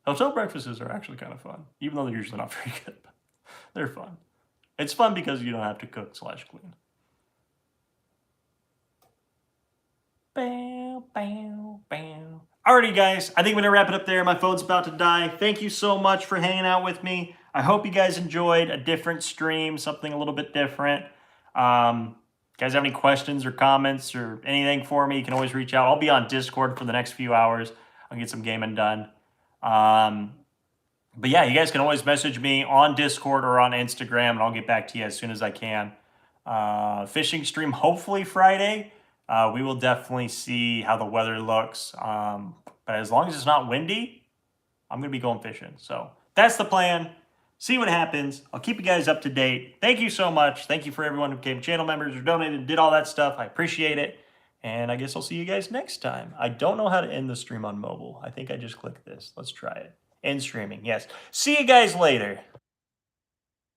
Speaker 1: Hotel breakfasts are actually kind of fun, even though they're usually not very good. But they're fun. It's fun because you don't have to cook / clean. Bow, bow, bow. Alrighty, guys. I think I'm going to wrap it up there. My phone's about to die. Thank you so much for hanging out with me. I hope you guys enjoyed a different stream, something a little bit different. Guys have any questions or comments or anything for me, you can always reach out. I'll be on Discord for the next few hours. I'll get some gaming done. But yeah, you guys can always message me on Discord or on Instagram, and I'll get back to you as soon as I can. Fishing stream, hopefully Friday. We will definitely see how the weather looks. But as long as it's not windy, I'm going to be going fishing. So that's the plan. See what happens. I'll keep you guys up to date. Thank you so much. Thank you for everyone who became channel members or donated, did all that stuff. I appreciate it. And I guess I'll see you guys next time. I don't know how to end the stream on mobile. I think I just clicked this. Let's try it. End streaming, yes. See you guys later.